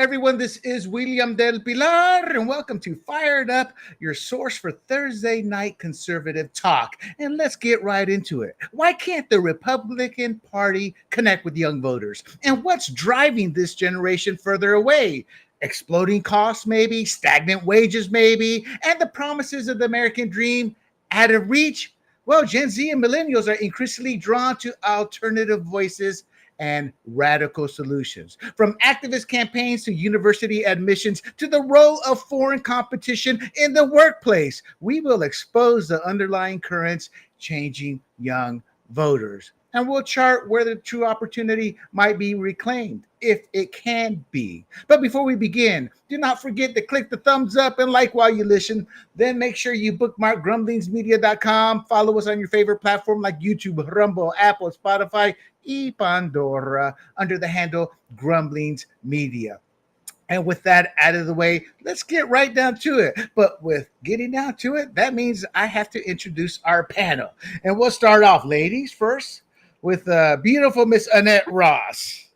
everyone. This is William del Pilar, and welcome to Fired Up, your source for Thursday night conservative talk. And let's get right into it. Why can't the Republican Party connect with young voters? And what's driving this generation further away? Exploding costs, maybe, stagnant wages, maybe, and the promises of the American dream out of reach? Well, Gen Z and millennials are increasingly drawn to alternative voices and radical solutions. From activist campaigns to university admissions to the role of foreign competition in the workplace, we will expose the underlying currents changing young voters. And we'll chart where the true opportunity might be reclaimed, if it can be. But before we begin, do not forget to click the thumbs up and like while you listen. Then make sure you bookmark grumblingsmedia.com. Follow us on your favorite platform like YouTube, Rumble, Apple, Spotify, Pandora under the handle Grumblings Media. And with that out of the way, let's get right down to it. But with getting down to it, that means I have to introduce our panel. And we'll start off, ladies, first with beautiful Miss Annette Ross.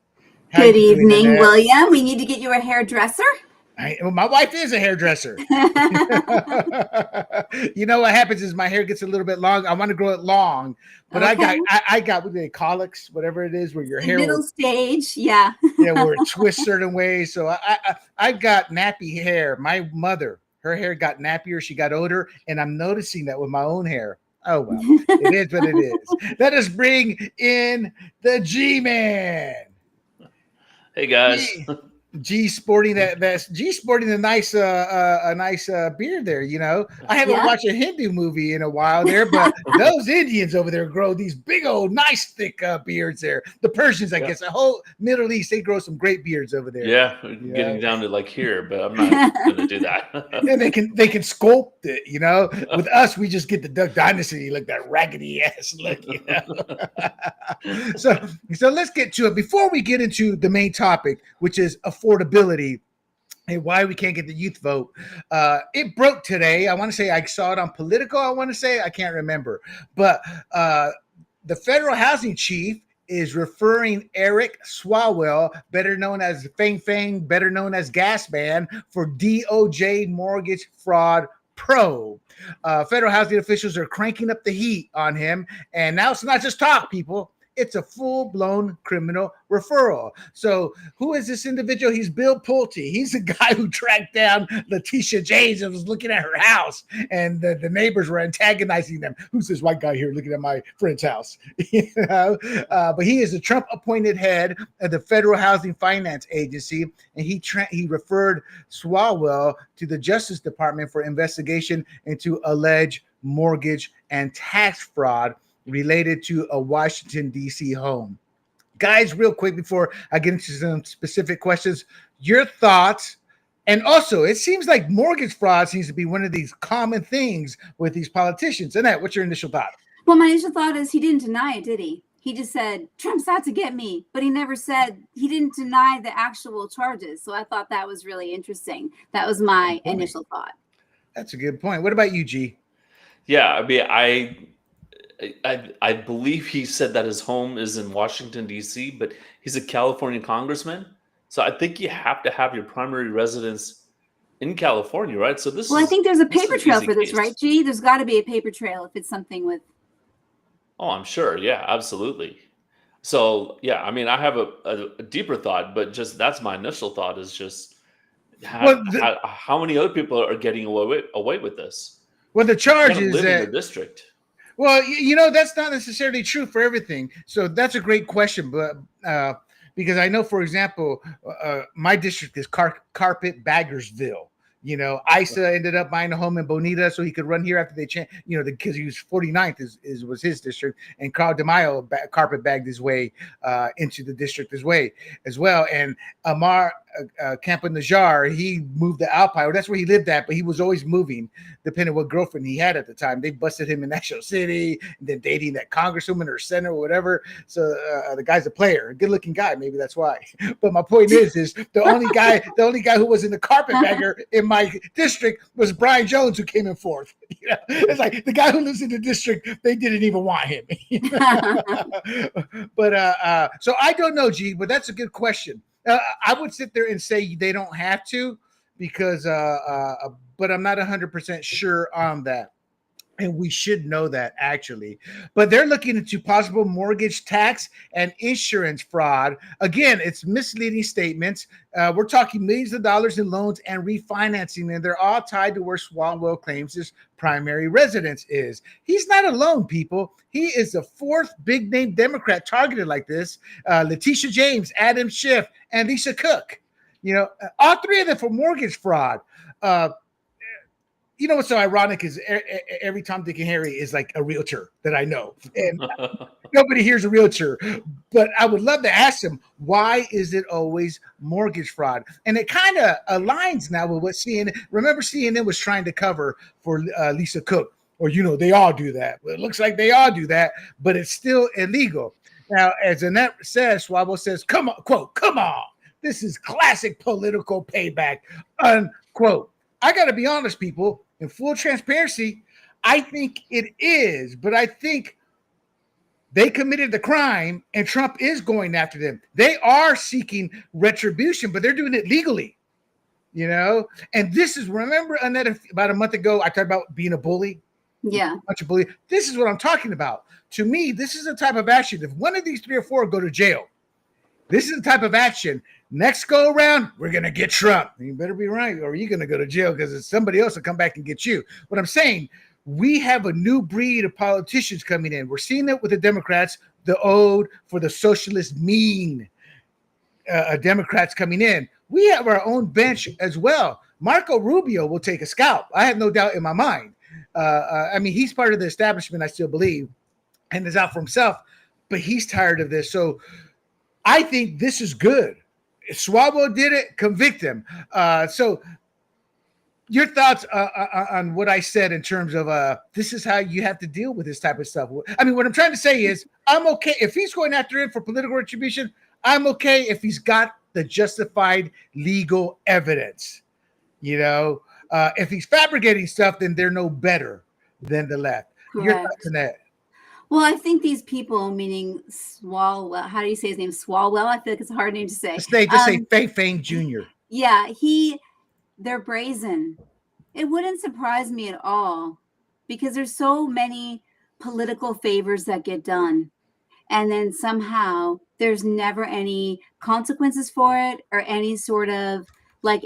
Good evening, William. We need to get you a hairdresser. My wife is a hairdresser. You know what happens is my hair gets a little bit long. I want to grow it long, but okay. I got what they colics, whatever it is, where your hair middle stage, yeah, where it twists certain ways. So I got nappy hair. My mother, her hair got nappier. She got older, and I'm noticing that with my own hair. Oh well, it is what it is. Let us bring in the G-Man. Hey guys. G sporting a nice beard there. You know, I haven't watched a Hindu movie in a while there, but those Indians over there grow these big old nice thick beards there. The Persians, I guess, the whole Middle East, they grow some great beards over there. Yeah, getting down to like here, but I'm not gonna do that. And they can sculpt it, you know. With us, we just get the Duck Dynasty, like that raggedy ass look, you know. So let's get to it. Before we get into the main topic, which is affordability and why we can't get the youth vote. It broke today. I want to say I saw it on Politico. I can't remember. But the federal housing chief is referring Eric Swalwell, better known as Fang Fang, better known as Gas Man, for DOJ mortgage fraud probe. Federal housing officials are cranking up the heat on him. And now it's not just talk, people. It's a full-blown criminal referral. So who is this individual? He's Bill Pulte. He's the guy who tracked down Letitia James and was looking at her house, and the neighbors were antagonizing them. Who's this white guy here looking at my friend's house? You know? But he is the Trump-appointed head of the Federal Housing Finance Agency, and he referred Swalwell to the Justice Department for investigation into alleged mortgage and tax fraud related to a Washington, D.C. home. Guys, real quick before I get into some specific questions, your thoughts. And also, it seems like mortgage fraud seems to be one of these common things with these politicians. Annette, what's your initial thought? Well, my initial thought is he didn't deny it, did he? He just said, Trump's out to get me. But he never said, he didn't deny the actual charges. So I thought that was really interesting. That was my initial thought. That's a good point. What about you, G? Yeah, I mean, I believe he said that his home is in Washington, D.C., but he's a California congressman. So I think you have to have your primary residence in California, right? So I think there's a paper trail for this, right, G? There's got to be a paper trail if it's something with. Oh, I'm sure. Yeah, absolutely. So, yeah, I mean, I have a deeper thought, but just that's my initial thought is just how many other people are getting away with this? Well, the charge is live in the district. Well, you know, that's not necessarily true for everything. So that's a great question. But because I know, for example, my district is Carpet Baggersville. You know, Isa ended up buying a home in Bonita so he could run here after they changed, you know, because he was 49th was his district. And Carl DeMaio carpet bagged his way into the district as well. And Amar Campa Najar, he moved to Alpine. That's where he lived at, but he was always moving, depending on what girlfriend he had at the time. They busted him in National City, and then dating that congresswoman or senator or whatever. So the guy's a player, a good-looking guy. Maybe that's why. But my point is the only guy who was in the carpetbagger in my district was Brian Jones, who came in fourth. You know? It's like the guy who lives in the district, they didn't even want him. But so I don't know, G, but that's a good question. I would sit there and say they don't have to because, but I'm not 100% sure on that. And we should know that actually. But they're looking into possible mortgage tax and insurance fraud. Again, it's misleading statements. We're talking millions of dollars in loans and refinancing, and they're all tied to where Swalwell claims his primary residence is. He's not alone, people. He is the fourth big name Democrat targeted like this. Letitia James, Adam Schiff, and Lisa Cook. All three of them for mortgage fraud. What's so ironic is every Tom, Dick, and Harry is like a realtor that I know, and nobody here's a realtor. But I would love to ask them, why is it always mortgage fraud? And it kind of aligns now with what CNN. Remember, CNN was trying to cover for Lisa Cook, or they all do that. Well, it looks like they all do that, but it's still illegal. Now, as Annette says, Swalwell says, "Come on, quote, come on, this is classic political payback," unquote. I got to be honest, people. In full transparency, I think it is, but I think they committed the crime and Trump is going after them. They are seeking retribution, but they're doing it legally, And this is, remember, Annette, about a month ago, I talked about being a bully? Yeah. A bunch of bully. This is what I'm talking about. To me, this is the type of action. If one of these 3 or 4 go to jail, this is the type of action. Next go around, we're going to get Trump. You better be right, or you're going to go to jail because somebody else will come back and get you. What I'm saying, we have a new breed of politicians coming in. We're seeing it with the Democrats, the ode for the socialist mean Democrats coming in. We have our own bench as well. Marco Rubio will take a scalp. I have no doubt in my mind. He's part of the establishment, I still believe, and is out for himself, but he's tired of this. So I think this is good. If Swalwell did it, convict him. So your thoughts on what I said in terms of this is how you have to deal with this type of stuff. I mean, what I'm trying to say is I'm okay. If he's going after him for political retribution, I'm okay if he's got the justified legal evidence. If he's fabricating stuff, then they're no better than the left. Correct. Your thoughts on that? Well, I think these people, meaning Swalwell, how do you say his name? Swalwell? I feel like it's a hard name to say. Just say Fang Jr. Yeah, they're brazen. It wouldn't surprise me at all because there's so many political favors that get done. And then somehow there's never any consequences for it or any sort of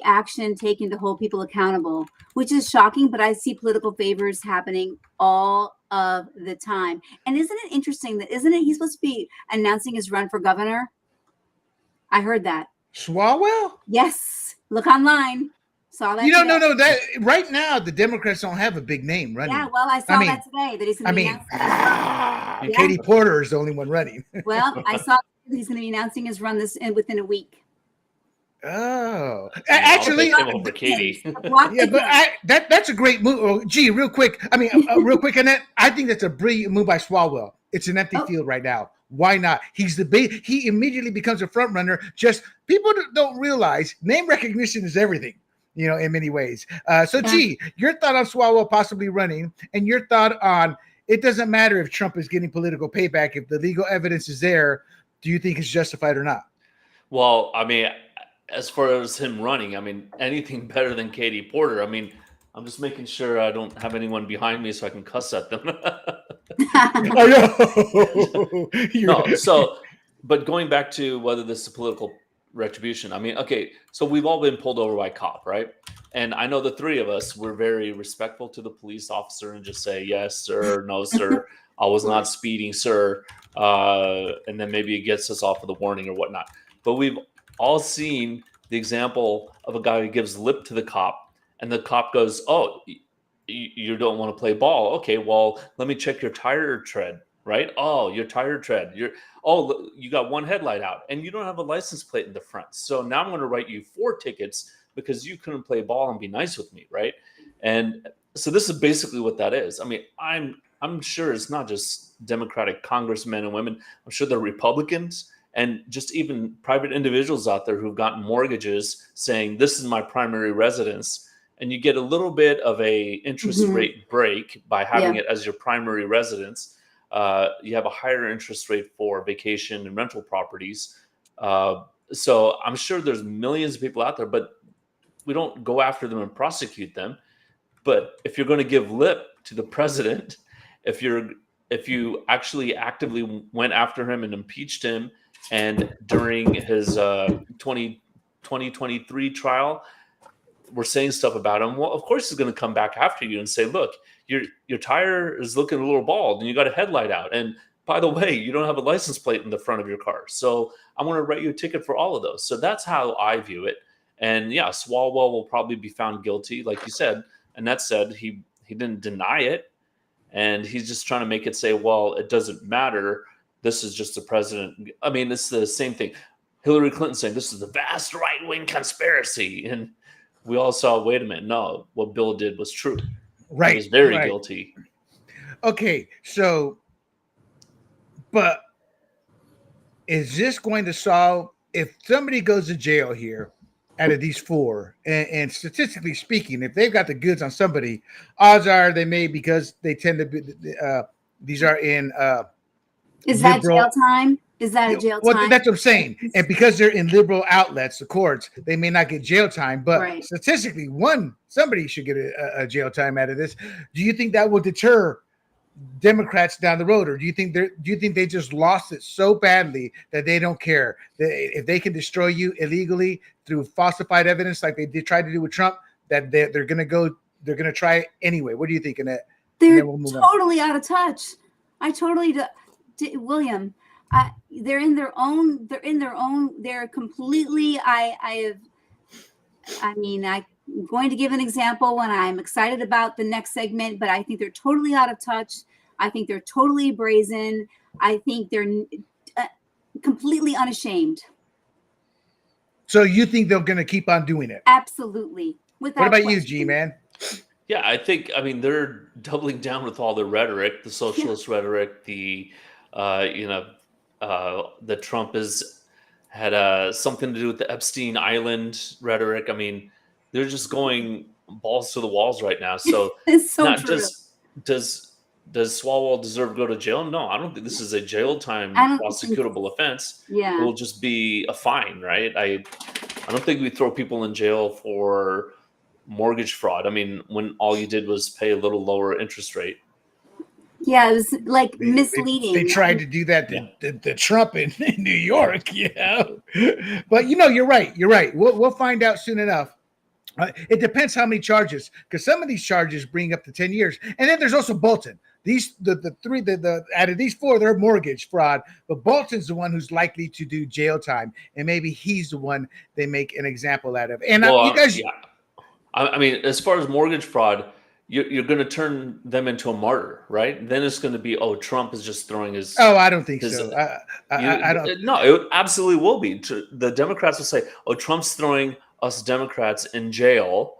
action taken to hold people accountable, which is shocking. But I see political favors happening all of the time. And isn't it interesting that he's supposed to be announcing his run for governor? I heard that. Swalwell? Yes. Look online. Saw that. No. That right now the Democrats don't have a big name running. Yeah, well, I saw that today that he's going to be announcing. Katie Porter is the only one running. Well, I saw he's going to be announcing his run within a week. Oh, actually, over Katie. Yeah, but that's a great move. Oh, gee, real quick. Real quick, Annette. I think that's a brilliant move by Swalwell. It's an empty field right now. Why not? He's he immediately becomes a front runner. Just people don't realize name recognition is everything. In many ways. Gee, your thought on Swalwell possibly running, and your thought on it doesn't matter if Trump is getting political payback if the legal evidence is there. Do you think it's justified or not? Well, as far as him running, anything better than Katie Porter. I'm just making sure I don't have anyone behind me so I can cuss at them. No. But going back to whether this is political retribution, okay, so we've all been pulled over by a cop, right? And I know the 3 of us were very respectful to the police officer and just say, yes, sir, no, sir, I was not speeding, sir. And then maybe it gets us off with a warning or whatnot. But we've all seen the example of a guy who gives lip to the cop and the cop goes, oh, you don't want to play ball. Okay, well, let me check your tire tread, right? Oh, your tire tread. You got one headlight out and you don't have a license plate in the front. So now I'm going to write you 4 tickets because you couldn't play ball and be nice with me, right? And so this is basically what that is. I'm sure it's not just Democratic congressmen and women. I'm sure they're Republicans and just even private individuals out there who've gotten mortgages saying this is my primary residence. And you get a little bit of a interest rate break by having it as your primary residence. You have a higher interest rate for vacation and rental properties. So I'm sure there's millions of people out there, but we don't go after them and prosecute them. But if you're going to give lip to the president, if you actually actively went after him and impeached him, and during his 2023 trial, we're saying stuff about him, well, of course he's going to come back after you and say, look, your tire is looking a little bald and you got a headlight out. And by the way, you don't have a license plate in the front of your car. So I'm going to write you a ticket for all of those. So that's how I view it. And yeah, Swalwell will probably be found guilty, like you said. And that said, he didn't deny it. And he's just trying to make it say, well, it doesn't matter. This is just the president. I mean, it's the same thing. Hillary Clinton saying this is the vast right-wing conspiracy. And we all saw, wait a minute, no, what Bill did was true. Right. He was very guilty. Okay, so, but is this going to solve, if somebody goes to jail here out of these four, and statistically speaking, if they've got the goods on somebody, odds are they may, because they tend to be, these are in Is that jail time? Is that a jail time? Well, that's what I'm saying. And because they're in liberal outlets, the courts, they may not get jail time. But statistically, somebody should get a jail time out of this. Do you think that will deter Democrats down the road, or do you think they just lost it so badly that they don't care? If they can destroy you illegally through falsified evidence, like they tried to do with Trump, that they're going to try it anyway. What do you think? They're totally out of touch. I totally William. They're in their own. They're completely. I'm going to give an example when I'm excited about the next segment, but I think they're totally out of touch. I think they're totally brazen. I think they're completely unashamed. So you think they're going to keep on doing it? Absolutely. What about you, G-Man? Yeah, I think, they're doubling down with all the rhetoric, the socialist rhetoric, that Trump had something to do with the Epstein Island rhetoric. I mean, they're just going balls to the walls right now. So, it's so not true. just does Swalwell deserve to go to jail? No, I don't think this is a jail time prosecutable offense. Yeah, it will just be a fine, right? I don't think we throw people in jail for mortgage fraud. I mean, when all you did was pay a little lower interest rate. Yeah, it was like misleading. They tried to do that to Trump in New York, But you're right. You're right. We'll find out soon enough. It depends how many charges, because some of these charges bring up to 10 years. And then there's also Bolton. The three out of these four, they're mortgage fraud, but Bolton's the one who's likely to do jail time, and maybe he's the one they make an example out of. And you guys, I mean, as far as mortgage fraud, you're going to turn them into a martyr, right? Then it's going to be, Trump is just throwing his. Oh, I don't think so. I don't. No, it absolutely will be. The Democrats will say, Trump's throwing us Democrats in jail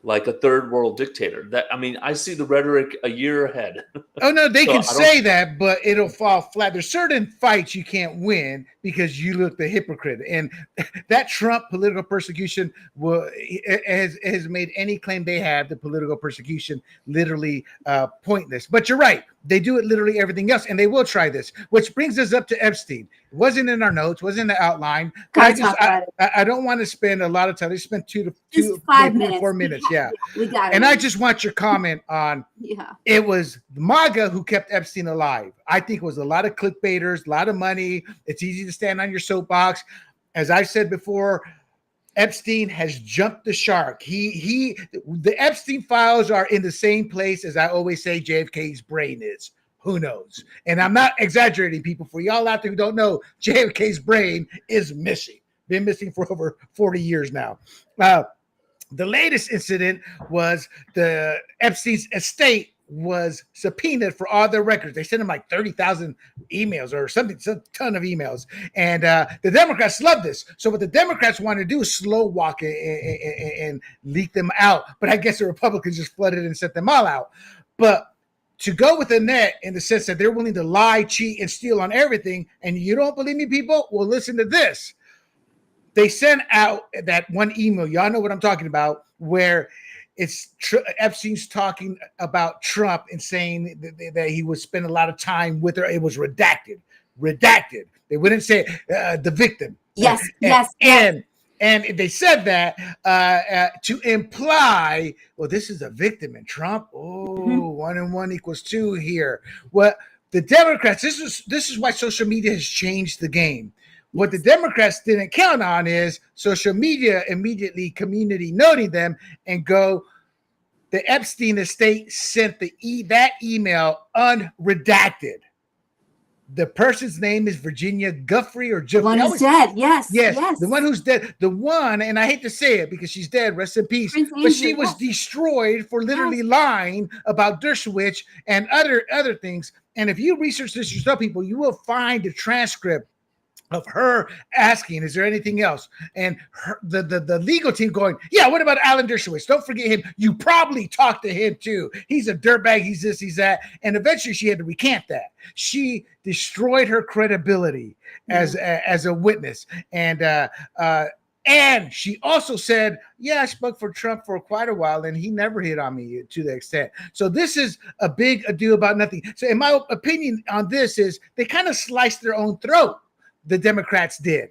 like a third world dictator. I see the rhetoric a year ahead. Oh no, they can say that, but it'll fall flat. There's certain fights you can't win because you look the hypocrite. And that Trump political persecution has made any claim they have, the political persecution, literally pointless. But you're right. They do it literally everything else, and they will try this, which brings us up to Epstein. It wasn't in our notes, wasn't in the outline. I don't want to spend a lot of time. They spent 5 minutes, 4 minutes. Yeah. We got it. And I just want your comment on it was MAGA who kept Epstein alive. I think it was a lot of clickbaiters, a lot of money. It's easy to stand on your soapbox. As I said before, Epstein has jumped the shark. The Epstein files are in the same place as I always say JFK's brain is. Who knows? And I'm not exaggerating, people. For y'all out there who don't know, JFK's brain is missing. Been missing for over 40 years now. The latest incident was the Epstein's estate was subpoenaed for all their records. They sent him like 30,000 emails or something, some ton of emails. And the Democrats love this. So what the Democrats want to do is slow walk it and leak them out. But I guess the Republicans just flooded and sent them all out. But to go with the net in the sense that they're willing to lie, cheat, and steal on everything, and you don't believe me, people? Well, listen to this. They sent out that one email, y'all know what I'm talking about, where it's Epstein's talking about Trump and saying that he would spend a lot of time with her. It was redacted. They wouldn't say the victim. Yes, and, yes, yes. and they said that to imply, well, this is a victim in Trump. Oh, 1 and 1 equals 2 here. Well, the Democrats, this is why social media has changed the game. What the Democrats didn't count on is social media immediately community noting them and go, the Epstein estate sent that email unredacted. The person's name is Virginia Guffrey or The one Jeffrey. who's dead. Yes, Yes, yes. the one who's dead. The one, and I hate to say it because she's dead, rest in peace. Prince But she Andrew, was yes. destroyed for literally lying about Dershowitz and other things. And if you research this yourself, people, you will find a transcript of her asking, is there anything else? And the legal team going, yeah, what about Alan Dershowitz? Don't forget him. You probably talked to him too. He's a dirtbag. He's this, he's that. And eventually she had to recant that. She destroyed her credibility as a witness. And she also said, yeah, I spoke for Trump for quite a while, and he never hit on me to the extent. So this is a big ado about nothing. So in my opinion on this is they kind of sliced their own throat. The Democrats did,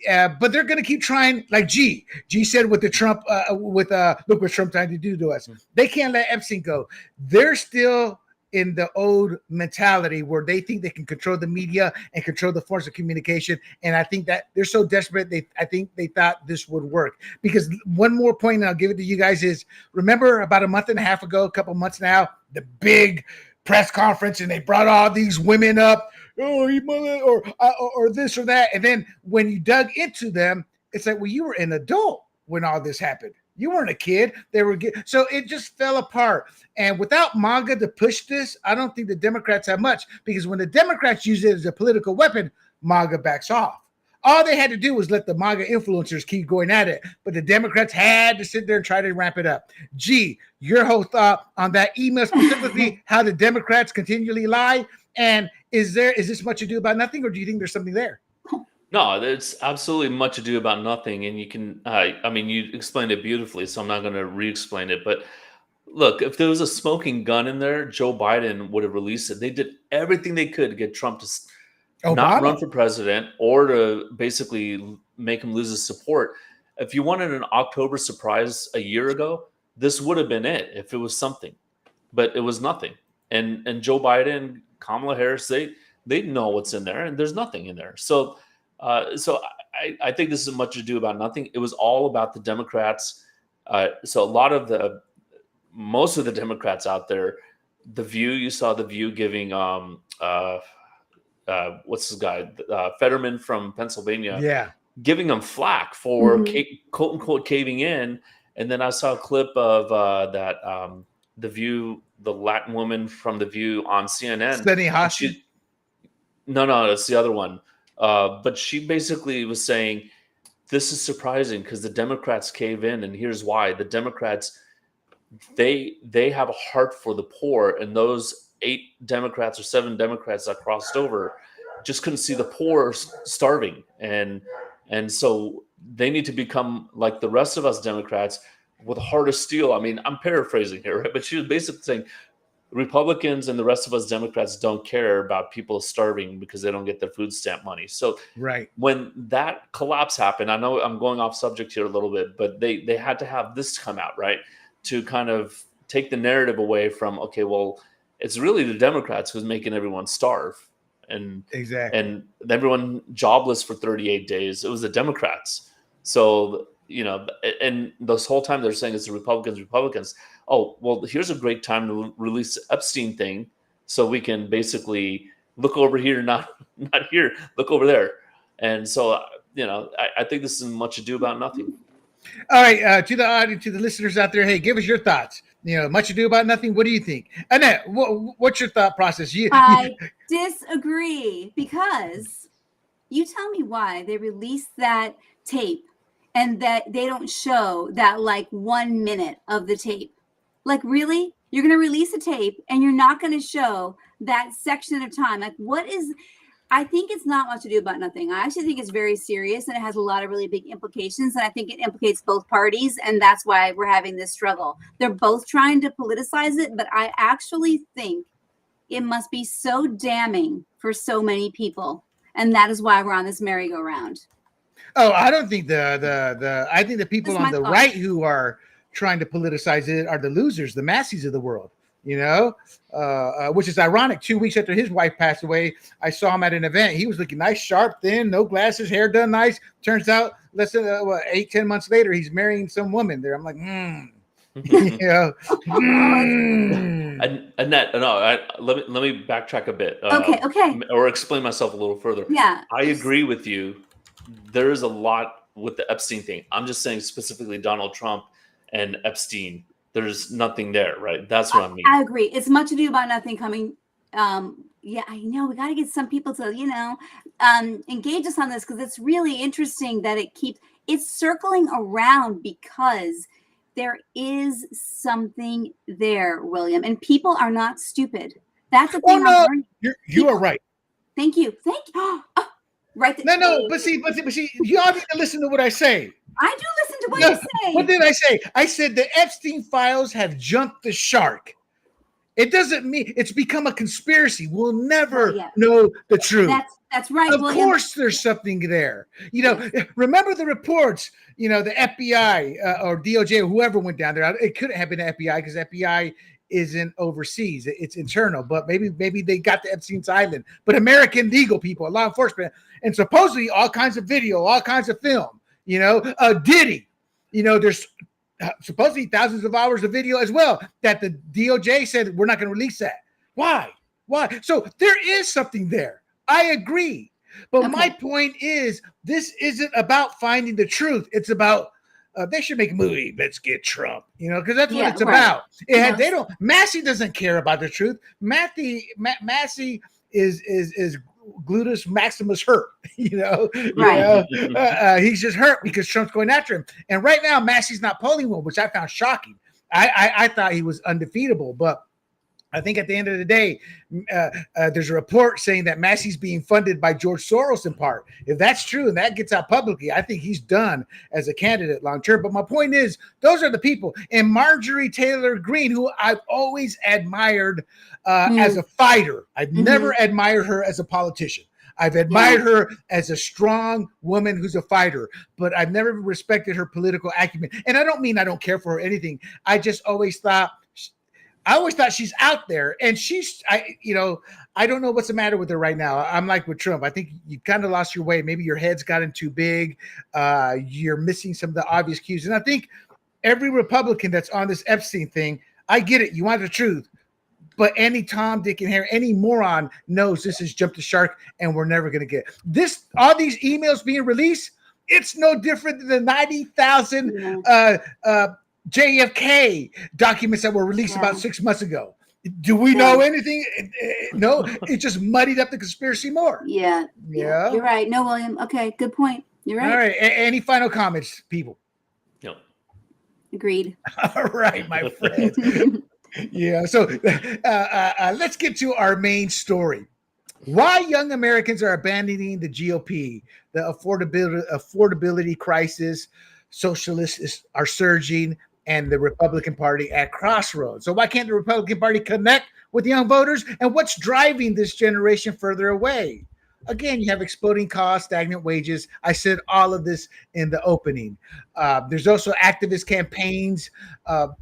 but they're going to keep trying. Like G said with the Trump, look what Trump trying to do to us. They can't let Epstein go. They're still in the old mentality where they think they can control the media and control the forms of communication. And I think that they're so desperate. I think they thought this would work. Because one more point, and I'll give it to you guys, is remember about a month and a half ago, a couple months now, the big press conference, and they brought all these women up. Oh, or this or that. And then when you dug into them, it's like, well, you were an adult when all this happened. You weren't a kid. So it just fell apart. And without MAGA to push this, I don't think the Democrats have much, because when the Democrats use it as a political weapon, MAGA backs off. All they had to do was let the MAGA influencers keep going at it, but the Democrats had to sit there and try to ramp it up. G, your whole thought on that email specifically, how the Democrats continually lie, and is this much ado about nothing, or do you think there's something there? No, there's absolutely much ado about nothing, and you can. I mean, you explained it beautifully, so I'm not going to re-explain it. But look, if there was a smoking gun in there, Joe Biden would have released it. They did everything they could to get Trump to not run for president or to basically make him lose his support. If you wanted an October surprise a year ago, this would have been it if it was something, but it was nothing. And Joe Biden, Kamala Harris, they know what's in there, and there's nothing in there. So I think this is much ado about nothing. It was all about the Democrats. So most of the Democrats out there, The View, you saw The View giving what's his guy, Fetterman from Pennsylvania, giving him flack for quote unquote caving in. And then I saw a clip of The View, the Latin woman from The View on CNN. No, it's the other one. But she basically was saying, this is surprising because the Democrats cave in, and here's why. The Democrats, they have a heart for the poor, and those 8 Democrats or 7 Democrats that crossed over just couldn't see the poor starving, and so they need to become like the rest of us Democrats with a heart of steel. I mean, I'm paraphrasing here, right? But she was basically saying Republicans and the rest of us Democrats don't care about people starving because they don't get their food stamp money. So when that collapse happened, I know I'm going off subject here a little bit, but they had to have this come out, right? To kind of take the narrative away from, okay, well, it's really the Democrats who's making everyone starve and everyone jobless for 38 days. It was the Democrats. So, and this whole time they're saying it's the Republicans. Oh, well, here's a great time to release the Epstein thing so we can basically look over here, not here, look over there. And so, I think this is much ado about nothing. All right, to the audience, to the listeners out there, hey, give us your thoughts. Much ado about nothing. What do you think? Annette, what's your thought process? I disagree, because you tell me why they released that tape and that they don't show that 1 minute of the tape. Really? You're going to release a tape and you're not going to show that section of time? I think it's not much to do about nothing. I actually think it's very serious, and it has a lot of really big implications. And I think it implicates both parties. And that's why we're having this struggle. They're both trying to politicize it, but I actually think it must be so damning for so many people. And that is why we're on this merry-go-round. Oh, I don't think the I think the people That's on my the thought. right who are trying to politicize it are the losers, the Massies of the world. You know, which is ironic. 2 weeks after his wife passed away, I saw him at an event. He was looking nice, sharp, thin, no glasses, hair done nice. Turns out, less than 8-10 months later, he's marrying some woman there. I'm like, you know, Annette, no, let me backtrack a bit, Okay. or explain myself a little further. Yeah. I agree with you. There is a lot with the Epstein thing. I'm just saying specifically Donald Trump and Epstein. There's nothing there, right? That's what I mean. I agree. It's much ado about nothing coming. Yeah, I know. We got to get some people to, engage us on this, because it's really interesting that it's circling around, because there is something there, William, and people are not stupid. That's the oh thing I'm no, learning. you are right. Thank you. Oh, right. No, but see, you all need to listen to what I say. I do listen to what No, you say. what did I say? I said the Epstein files have jumped the shark. It doesn't mean it's become a conspiracy. We'll never know the truth. That's right. Of William. course, there's something there. Remember the reports. The FBI or DOJ or whoever went down there. It couldn't have been the FBI, because FBI isn't overseas; it's internal. But maybe they got to Epstein's Island. But American legal people, law enforcement, and supposedly all kinds of video, all kinds of film. Diddy. There's supposedly thousands of hours of video as well that the DOJ said we're not going to release that. Why? So there is something there. I agree. But my point is, this isn't about finding the truth. It's about they should make a movie. Let's get Trump, because that's what it's about. Massey doesn't care about the truth. Massey is gluteus maximus hurt, Right. He's just hurt because Trump's going after him. And right now, Massey's not polling well, which I found shocking. I thought he was undefeatable, but I think at the end of the day, there's a report saying that Massey's being funded by George Soros in part. If that's true and that gets out publicly, I think he's done as a candidate long term. But my point is, those are the people. And Marjorie Taylor Greene, who I've always admired as a fighter. I've never admired her as a politician. I've admired her as a strong woman who's a fighter, but I've never respected her political acumen. And I don't mean I don't care for her or anything. I just always thought she's out there, and I don't know what's the matter with her right now. I'm like with Trump. I think you kind of lost your way. Maybe your head's gotten too big. You're missing some of the obvious cues. And I think every Republican that's on this Epstein thing, I get it. You want the truth. But any Tom, Dick, and Harry, any moron knows this has jumped the shark, and we're never going to get this. All these emails being released, it's no different than the 90,000 JFK documents that were released about 6 months ago. Do we know anything? No, it just muddied up the conspiracy more. Yeah. You're right. No, William. Okay, good point. You're right. All right. Any final comments, people? No. Agreed. All right, my friend. So let's get to our main story. Why young Americans are abandoning the GOP, the affordability crisis, socialists are surging, and the Republican Party at crossroads. So why can't the Republican Party connect with young voters? And what's driving this generation further away? Again, you have exploding costs, stagnant wages. I said all of this in the opening. There's also activist campaigns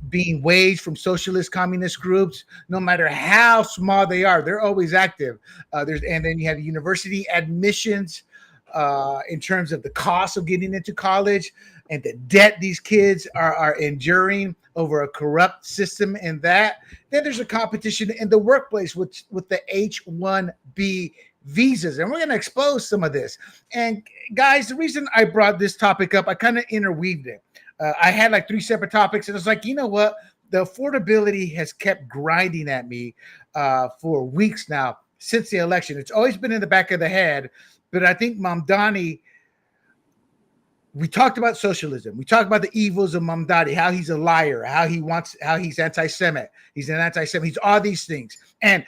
being waged from socialist communist groups. No matter how small they are, they're always active. And then you have university admissions in terms of the cost of getting into college and the debt these kids are enduring over a corrupt system. And then there's a competition in the workplace with the H-1B visas. And we're going to expose some of this. And guys, the reason I brought this topic up, I kind of interweaved it. I had like 3 separate topics, and I was like, you know what? The affordability has kept grinding at me for weeks now since the election. It's always been in the back of the head, but I think Mamdani, we talked about socialism. We talked about the evils of Mamdani, how he's a liar, how he's anti-Semitic. He's an anti-Semite. He's all these things. And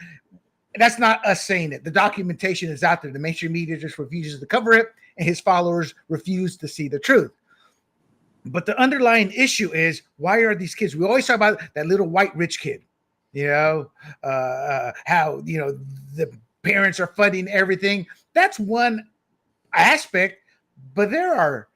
that's not us saying it. The documentation is out there. The mainstream media just refuses to cover it, and his followers refuse to see the truth. But the underlying issue is, why are these kids? We always talk about that little white rich kid, how, the parents are funding everything. That's one aspect, But there are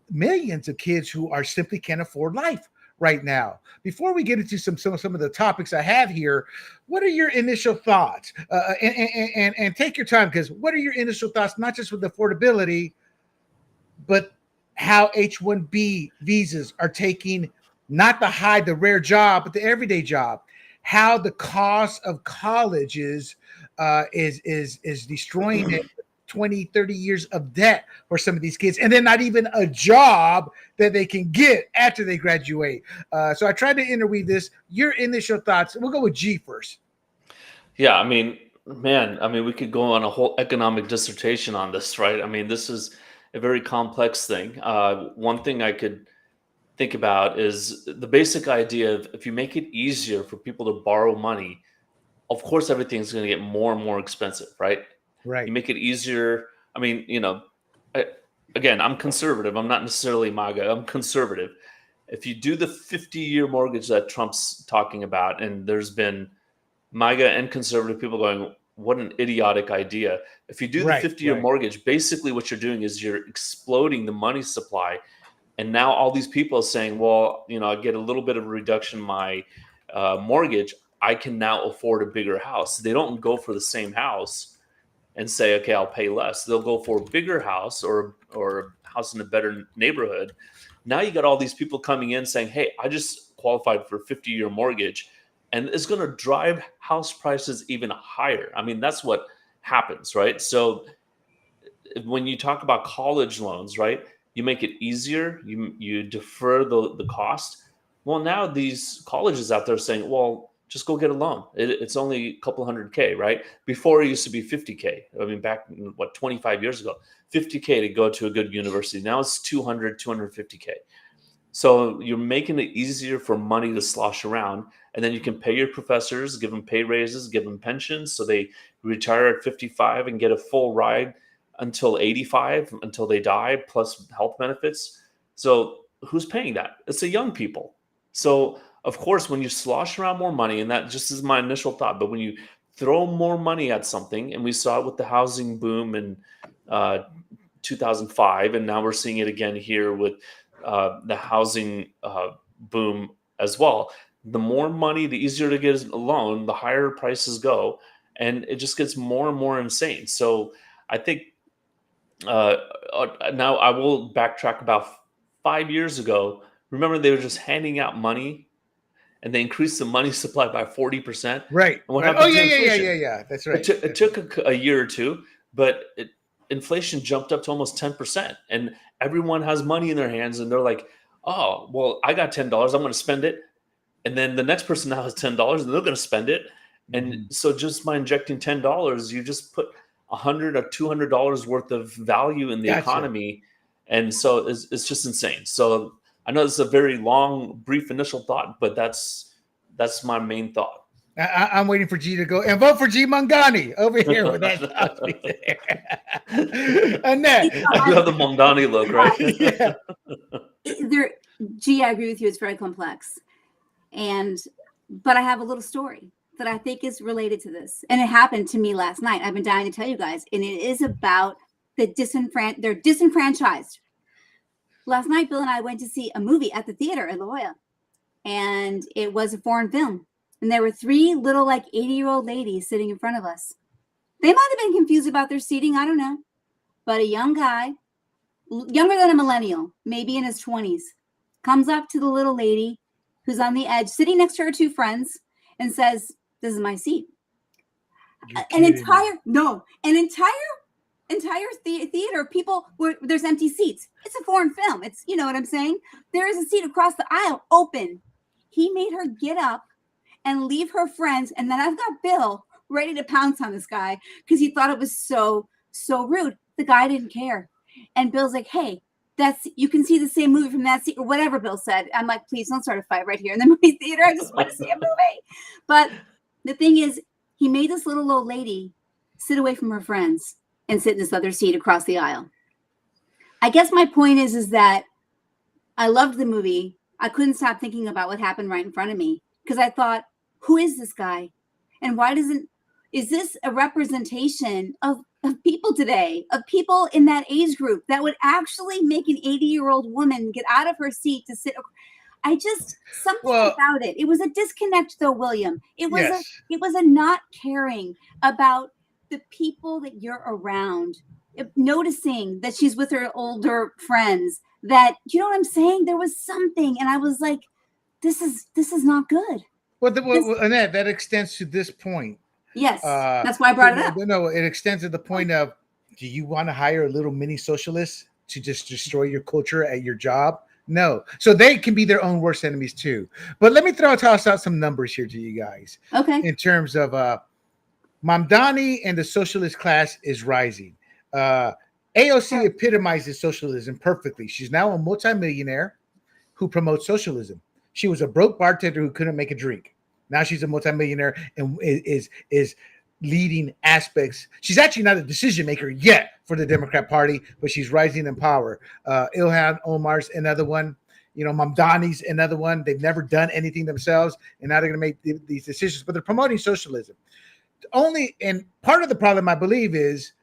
millions of kids who are simply can't afford life right now. Before we get into some of the topics I have here, what are your initial thoughts? And take your time, because what are your initial thoughts, not just with affordability, but how H-1B visas are taking not the rare job, but the everyday job. How the cost of colleges is destroying it. 20, 30 years of debt for some of these kids, and then not even a job that they can get after they graduate. So I tried to interweave this. Your initial thoughts. We'll go with G first. Yeah, I mean, man, I mean, we could go on a whole economic dissertation on this, right? I mean, this is a very complex thing. One thing I could think about is the basic idea of if you make it easier for people to borrow money, of course, everything's going to get more and more expensive, right? You Right. make it easier. I mean, I, again, I'm conservative. I'm not necessarily MAGA. I'm conservative. If you do the 50-year mortgage that Trump's talking about, and there's been MAGA and conservative people going, what an idiotic idea. If you do the Right. 50-year mortgage, basically what you're doing is you're exploding the money supply. And now all these people are saying, well, I get a little bit of a reduction in my mortgage. I can now afford a bigger house. They don't go for the same house and say, okay, I'll pay less. They'll go for a bigger house or a house in a better neighborhood. Now you got all these people coming in saying, hey, I just qualified for a 50-year mortgage. And it's going to drive house prices even higher. I mean, that's what happens, right? So when you talk about college loans, right, you make it easier, you defer the cost. Well, now these colleges out there saying, well, just go get a loan. It's only a couple hundred K, right? Before it used to be 50K. I mean, back, 25 years ago, 50K to go to a good university. Now it's 200, 250K. So you're making it easier for money to slosh around, and then you can pay your professors, give them pay raises, give them pensions, so they retire at 55 and get a full ride until 85, until they die, plus health benefits. So who's paying that? It's the young people. So of course, when you slosh around more money, and that just is my initial thought, but when you throw more money at something, and we saw it with the housing boom in 2005, and now we're seeing it again here with the housing boom as well. The more money, the easier to get a loan, the higher prices go, and it just gets more and more insane. So I think now I will backtrack about 5 years ago. Remember, they were just handing out money, and they increased the money supply by 40%. Right. And what Right. Oh happened yeah, to yeah, yeah, inflation? yeah, yeah. That's It, right. took it took a year or two, but inflation jumped up to almost 10%. And everyone has money in their hands, and they're like, oh, well, I got $10. I'm going to spend it. And then the next person now has $10, and they're going to spend it. And Mhm. so just by injecting $10, you just put $100 or $200 worth of value in the Gotcha. economy. And so it's just insane. So I know this is a very long, brief initial thought, but that's my main thought. I'm waiting for G to go and vote for G Mangani over here with that topic there. Annette. I do have the Mondani look, right? Yeah. There, Gee, I agree with you. It's very complex, but I have a little story that I think is related to this, and it happened to me last night. I've been dying to tell you guys, and it is about they're disenfranchised. Last night, Bill and I went to see a movie at the theater in La Jolla, and it was a foreign film. And there were three little, 80-year-old ladies sitting in front of us. They might have been confused about their seating. I don't know. But a young guy, younger than a millennial, maybe in his 20s, comes up to the little lady who's on the edge, sitting next to her two friends, and says, "This is my seat." An entire theater of people where there's empty seats. It's a foreign film. It's, you know what I'm saying? There is a seat across the aisle open. He made her get up and leave her friends. And then I've got Bill ready to pounce on this guy because he thought it was so rude. The guy didn't care. And Bill's like, hey, you can see the same movie from that seat, or whatever Bill said. I'm like, please don't start a fight right here in the movie theater. I just want to see a movie. But the thing is, he made this little old lady sit away from her friends and sit in this other seat across the aisle. I guess my point is that I loved the movie. I couldn't stop thinking about what happened right in front of me because I thought, who is this guy? And is this a representation of of people today, of people in that age group that would actually make an 80-year-old woman get out of her seat to sit. Something Well, about it. It was a disconnect though, William. It was yes. a not caring about the people that you're around, noticing that she's with her older friends, that, you know what I'm saying? There was something, and I was like, this is not good. And that extends to this point. Yes, that's why I brought it up. No, it extends to the point of, do you want to hire a little mini socialist to just destroy your culture at your job? No. So they can be their own worst enemies too. But let me toss out some numbers here to you guys. Okay. In terms of Mamdani and the socialist class is rising. AOC epitomizes socialism perfectly. She's now a multimillionaire who promotes socialism. She was a broke bartender who couldn't make a drink. Now she's a multimillionaire and is leading aspects. She's actually not a decision maker yet for the Democrat Party, but she's rising in power. Ilhan Omar's another one. Mamdani's another one. They've never done anything themselves, and now they're going to make these decisions, but they're promoting socialism. And part of the problem, I believe, is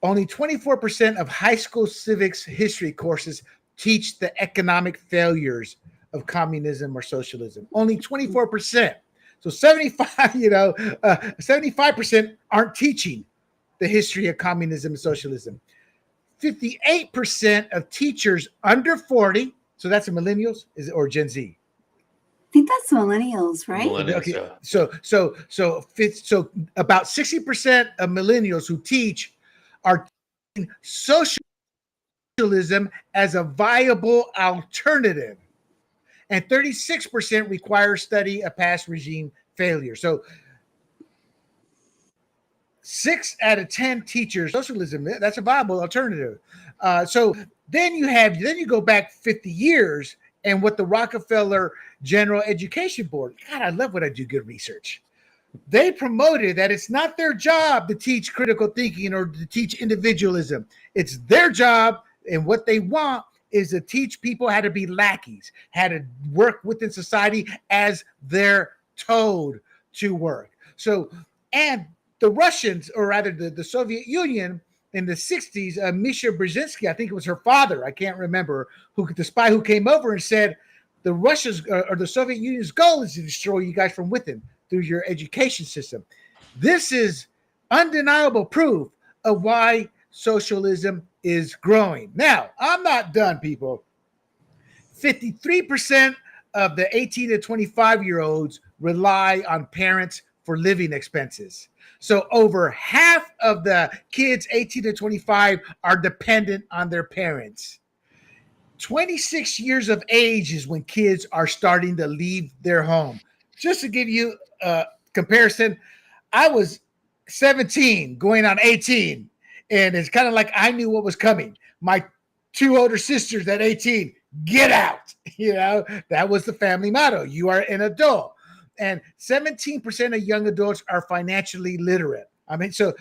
only 24% of high school civics history courses teach the economic failures of communism or socialism. Only 24%. So 75% aren't teaching the history of communism and socialism. 58% of teachers under 40, so that's the millennials, or Gen Z? I think that's millennials, right? Millennials, Okay. yeah. So about 60% of millennials who teach are teaching socialism as a viable alternative. And 36% require study of past regime failure. So 6 out of 10 teachers, socialism, that's a viable alternative. So then you go back 50 years, and what the Rockefeller General Education Board, God, I love when I do good research. They promoted that it's not their job to teach critical thinking or to teach individualism. It's their job, and what they want is to teach people how to be lackeys, how to work within society as they're told to work. So, and the Russians, or rather the Soviet Union in the 60s, Misha Brzezinski, I think it was her father, I can't remember, the spy who came over and said, the Russians or the Soviet Union's goal is to destroy you guys from within through your education system. This is undeniable proof of why socialism is growing. Now, I'm not done, people. 53% of the 18 to 25-year-olds rely on parents for living expenses. So over half of the kids 18 to 25 are dependent on their parents. 26 years of age is when kids are starting to leave their home. Just to give you a comparison, I was 17 going on 18, and it's kind of like I knew what was coming. My 2 older sisters at 18, get out. That was the family motto. You are an adult. And 17% of young adults are financially literate. I mean, so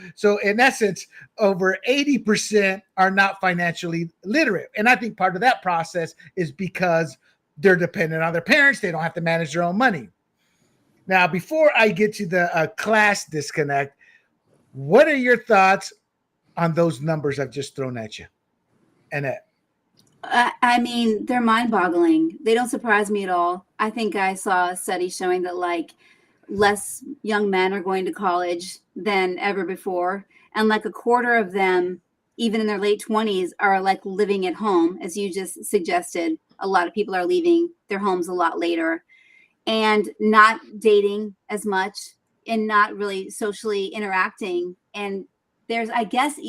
in essence, over 80% are not financially literate. And I think part of that process is because they're dependent on their parents. They don't have to manage their own money. Now, before I get to the class disconnect, what are your thoughts on those numbers I've just thrown at you? Annette. I mean, they're mind-boggling. They don't surprise me at all. I think I saw a study showing that less young men are going to college than ever before, and a quarter of them, even in their late 20s, are living at home, as you just suggested. A lot of people are leaving their homes a lot later, and not dating as much, and not really socially interacting. And there's, I guess,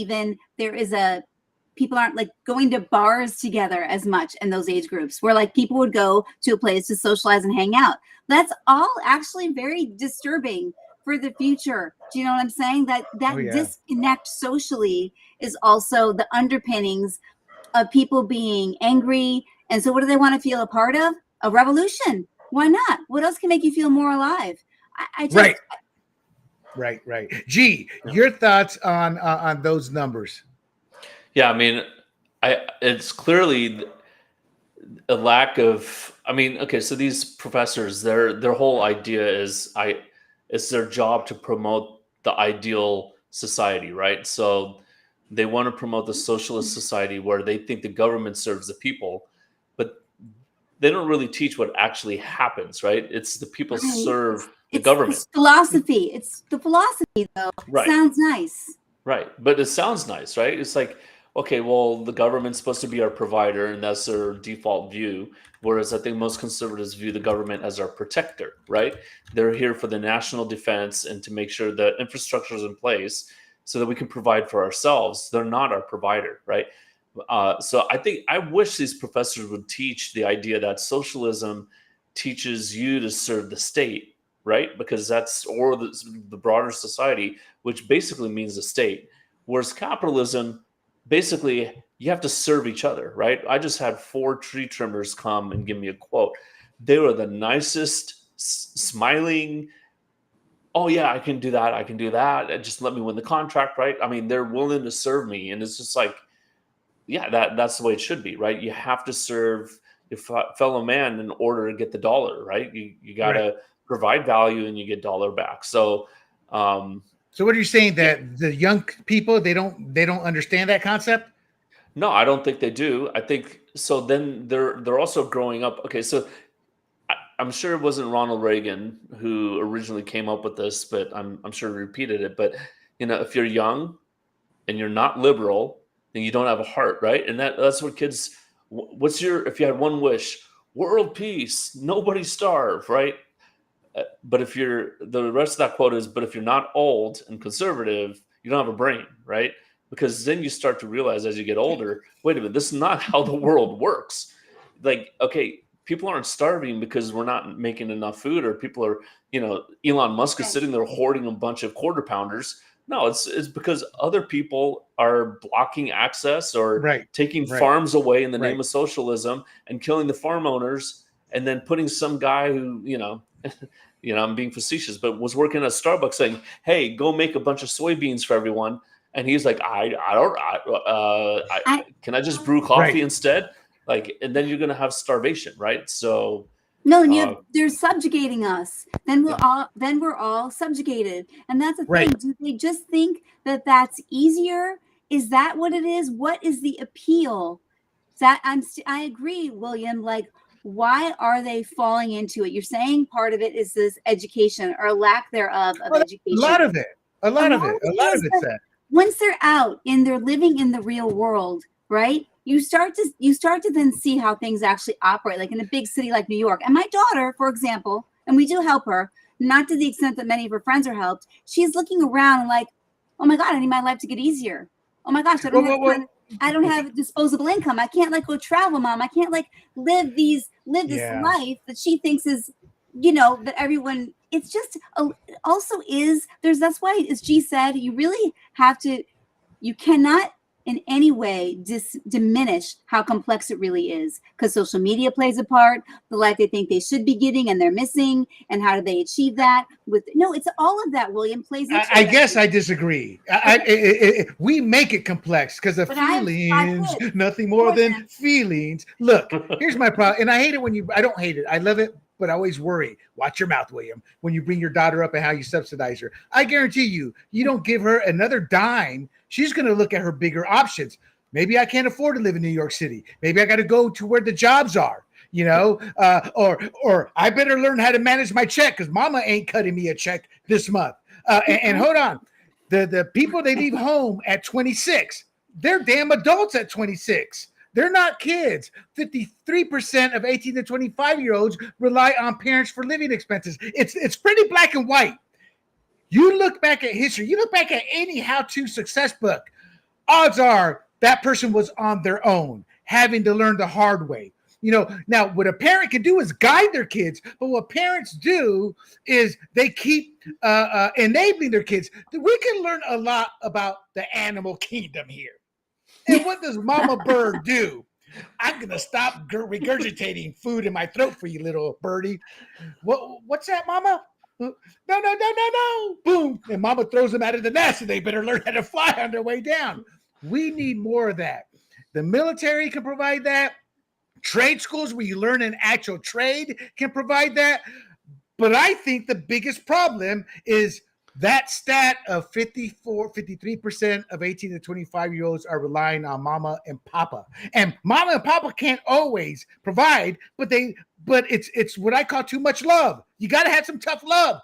people aren't going to bars together as much in those age groups, where people would go to a place to socialize and hang out. That's all actually very disturbing for the future. Do you know what I'm saying? That disconnect socially is also the underpinnings of people being angry. And so what do they want to feel a part of? A revolution. Why not? What else can make you feel more alive? Right. G, your thoughts on those numbers? Yeah, I mean, it's clearly a lack of. I mean, okay, so these professors, their whole idea is it's their job to promote the ideal society, right? So they want to promote the socialist society where they think the government serves the people, but they don't really teach what actually happens, right? It's the people Right. serve the It's government. this philosophy. It's the philosophy, though. Right. Sounds nice. Right. But it sounds nice, right? It's like, okay, well, the government's supposed to be our provider, and that's their default view. Whereas I think most conservatives view the government as our protector, right? They're here for the national defense and to make sure that infrastructure is in place so that we can provide for ourselves. They're not our provider, right? So I wish these professors would teach the idea that socialism teaches you to serve the state, right? Because that's, or the broader society, which basically means the state. Whereas capitalism, basically, you have to serve each other, right? I just had 4 tree trimmers come and give me a quote. They were the nicest, smiling. Oh yeah, I can do that. I can do that. And just let me win the contract, right? I mean, they're willing to serve me, and it's just like, yeah, that's the way it should be, right? You have to serve your fellow man in order to get the dollar, right? You got to provide value and you get dollar back. So, so what are you saying, that the young people, they don't understand that concept? no, I don't think they do. I think so. Then they're also growing up. Okay, so I'm sure it wasn't Ronald Reagan who originally came up with this, but I'm sure he repeated it. But if you're young and you're not liberal, then you don't have a heart, right? And that's what kids. What's your, if you had one wish? World peace, nobody starve, right? But if you're, the rest of that quote is, but if you're not old and conservative, you don't have a brain, right? Because then you start to realize as you get older, wait a minute, this is not how the world works. Like, okay, people aren't starving because we're not making enough food, or people are, Elon Musk is sitting there hoarding a bunch of quarter pounders. No, it's because other people are blocking access or taking farms away in the name of socialism and killing the farm owners, and then putting some guy who, I'm being facetious, but was working at Starbucks saying, "Hey, go make a bunch of soybeans for everyone." And he's like, can I just brew coffee instead? Like, and then you're going to have starvation, right? So no, they're subjugating us. Then we're all subjugated, and that's the thing. Do they just think that that's easier? Is that what it is? What is the appeal? I agree, William. Like, why are they falling into it? You're saying part of it is this education or lack thereof of education. A lot of it is that. Once they're out and they're living in the real world, right? You start to then see how things actually operate, like in a big city like New York. And my daughter, for example, and we do help her, not to the extent that many of her friends are helped. She's looking around and like, oh my God, I need my life to get easier. Oh my gosh, I don't have disposable income. I can't go travel, Mom. I can't live this life that she thinks is, that everyone. It's just also is there's, that's why, as G said, you really have to, you cannot in any way diminish how complex it really is, because social media plays a part, the life they think they should be getting and they're missing, and how do they achieve that it's all of that, William, plays into I guess I disagree. We make it complex because of feelings, nothing more than feelings. Look, here's my problem, and I hate it I don't hate it, I love it, but I always worry. Watch your mouth, William, when you bring your daughter up and how you subsidize her. I guarantee you don't give her another dime, she's going to look at her bigger options. Maybe I can't afford to live in New York City. Maybe I got to go to where the jobs are, or I better learn how to manage my check because Mama ain't cutting me a check this month. And hold on, the people they leave home at 26, they're damn adults at 26. They're not kids. 53% of 18 to 25-year-olds rely on parents for living expenses. It's pretty black and white. You look back at history, you look back at any how-to success book, odds are that person was on their own, having to learn the hard way. Now what a parent can do is guide their kids, but what parents do is they keep enabling their kids. We can learn a lot about the animal kingdom here. And what does Mama Bird do? I'm going to stop regurgitating food in my throat for you, little birdie. What's that, Mama? No. Boom. And Mama throws them out of the nest, and they better learn how to fly on their way down. We need more of that. The military can provide that. Trade schools where you learn an actual trade can provide that. But I think the biggest problem is That stat of 53% of 18 to 25-year-olds are relying on mama and papa. And mama and papa can't always provide, but it's what I call too much love. You got to have some tough love.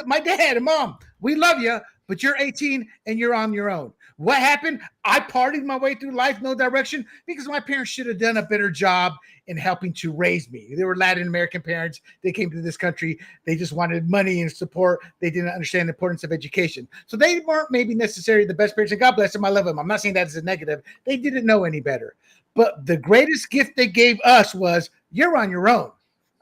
My dad and mom, we love you, but you're 18 and you're on your own. What happened? I partied my way through life, no direction, because my parents should have done a better job in helping to raise me. They were Latin American parents. They came to this country. They just wanted money and support. They didn't understand the importance of education. So they weren't maybe necessarily the best parents. And God bless them. I love them. I'm not saying that as a negative. They didn't know any better. But the greatest gift they gave us was, you're on your own.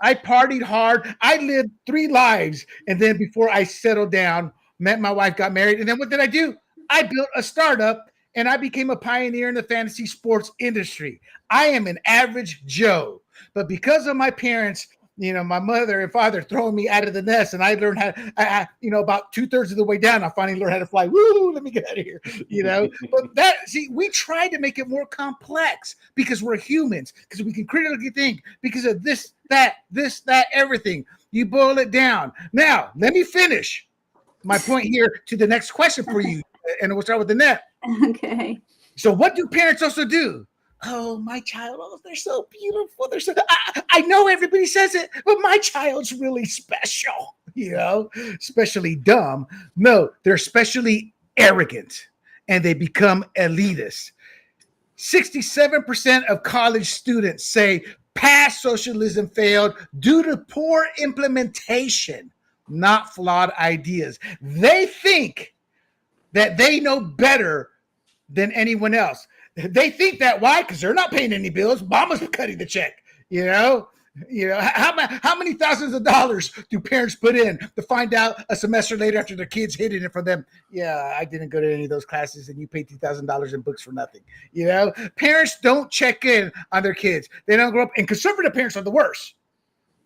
I partied hard. I lived 3 lives. And then before I settled down, met my wife, got married. And then what did I do? I built a startup and I became a pioneer in the fantasy sports industry. I am an average Joe, but because of my parents, my mother and father throwing me out of the nest, and I learned how, about 2/3 of the way down, I finally learned how to fly. Woo, let me get out of here, But we try to make it more complex because we're humans, because we can critically think because of this, that, everything. You boil it down. Now, let me finish my point here to the next question for you, and we'll start with the net. Okay. So what do parents also do? Oh, my child, they're so beautiful. I know everybody says it, but my child's really special, especially dumb. No, they're especially arrogant, and they become elitist. 67% of college students say past socialism failed due to poor implementation, not flawed ideas. They think that they know better than anyone else. They think that. Why? Because they're not paying any bills. Mama's cutting the check. How many thousands of dollars do parents put in to find out a semester later after their kids hiding it from them? Yeah, I didn't go to any of those classes, and you paid $2,000 in books for nothing. Parents don't check in on their kids. They don't grow up, and conservative parents are the worst.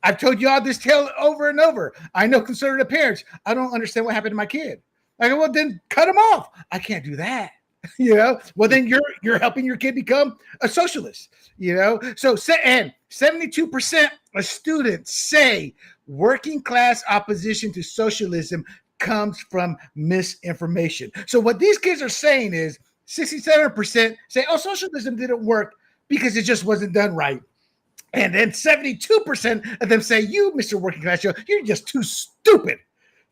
I've told you all this tale over and over. I know conservative parents. I don't understand what happened to my kid. I go, well, then cut them off. I can't do that. Well, then you're helping your kid become a socialist. So and 72% of students say working class opposition to socialism comes from misinformation. So what these kids are saying is 67% say, oh, socialism didn't work because it just wasn't done right. And then 72% of them say, you, Mr. Working Class Joe, you're just too stupid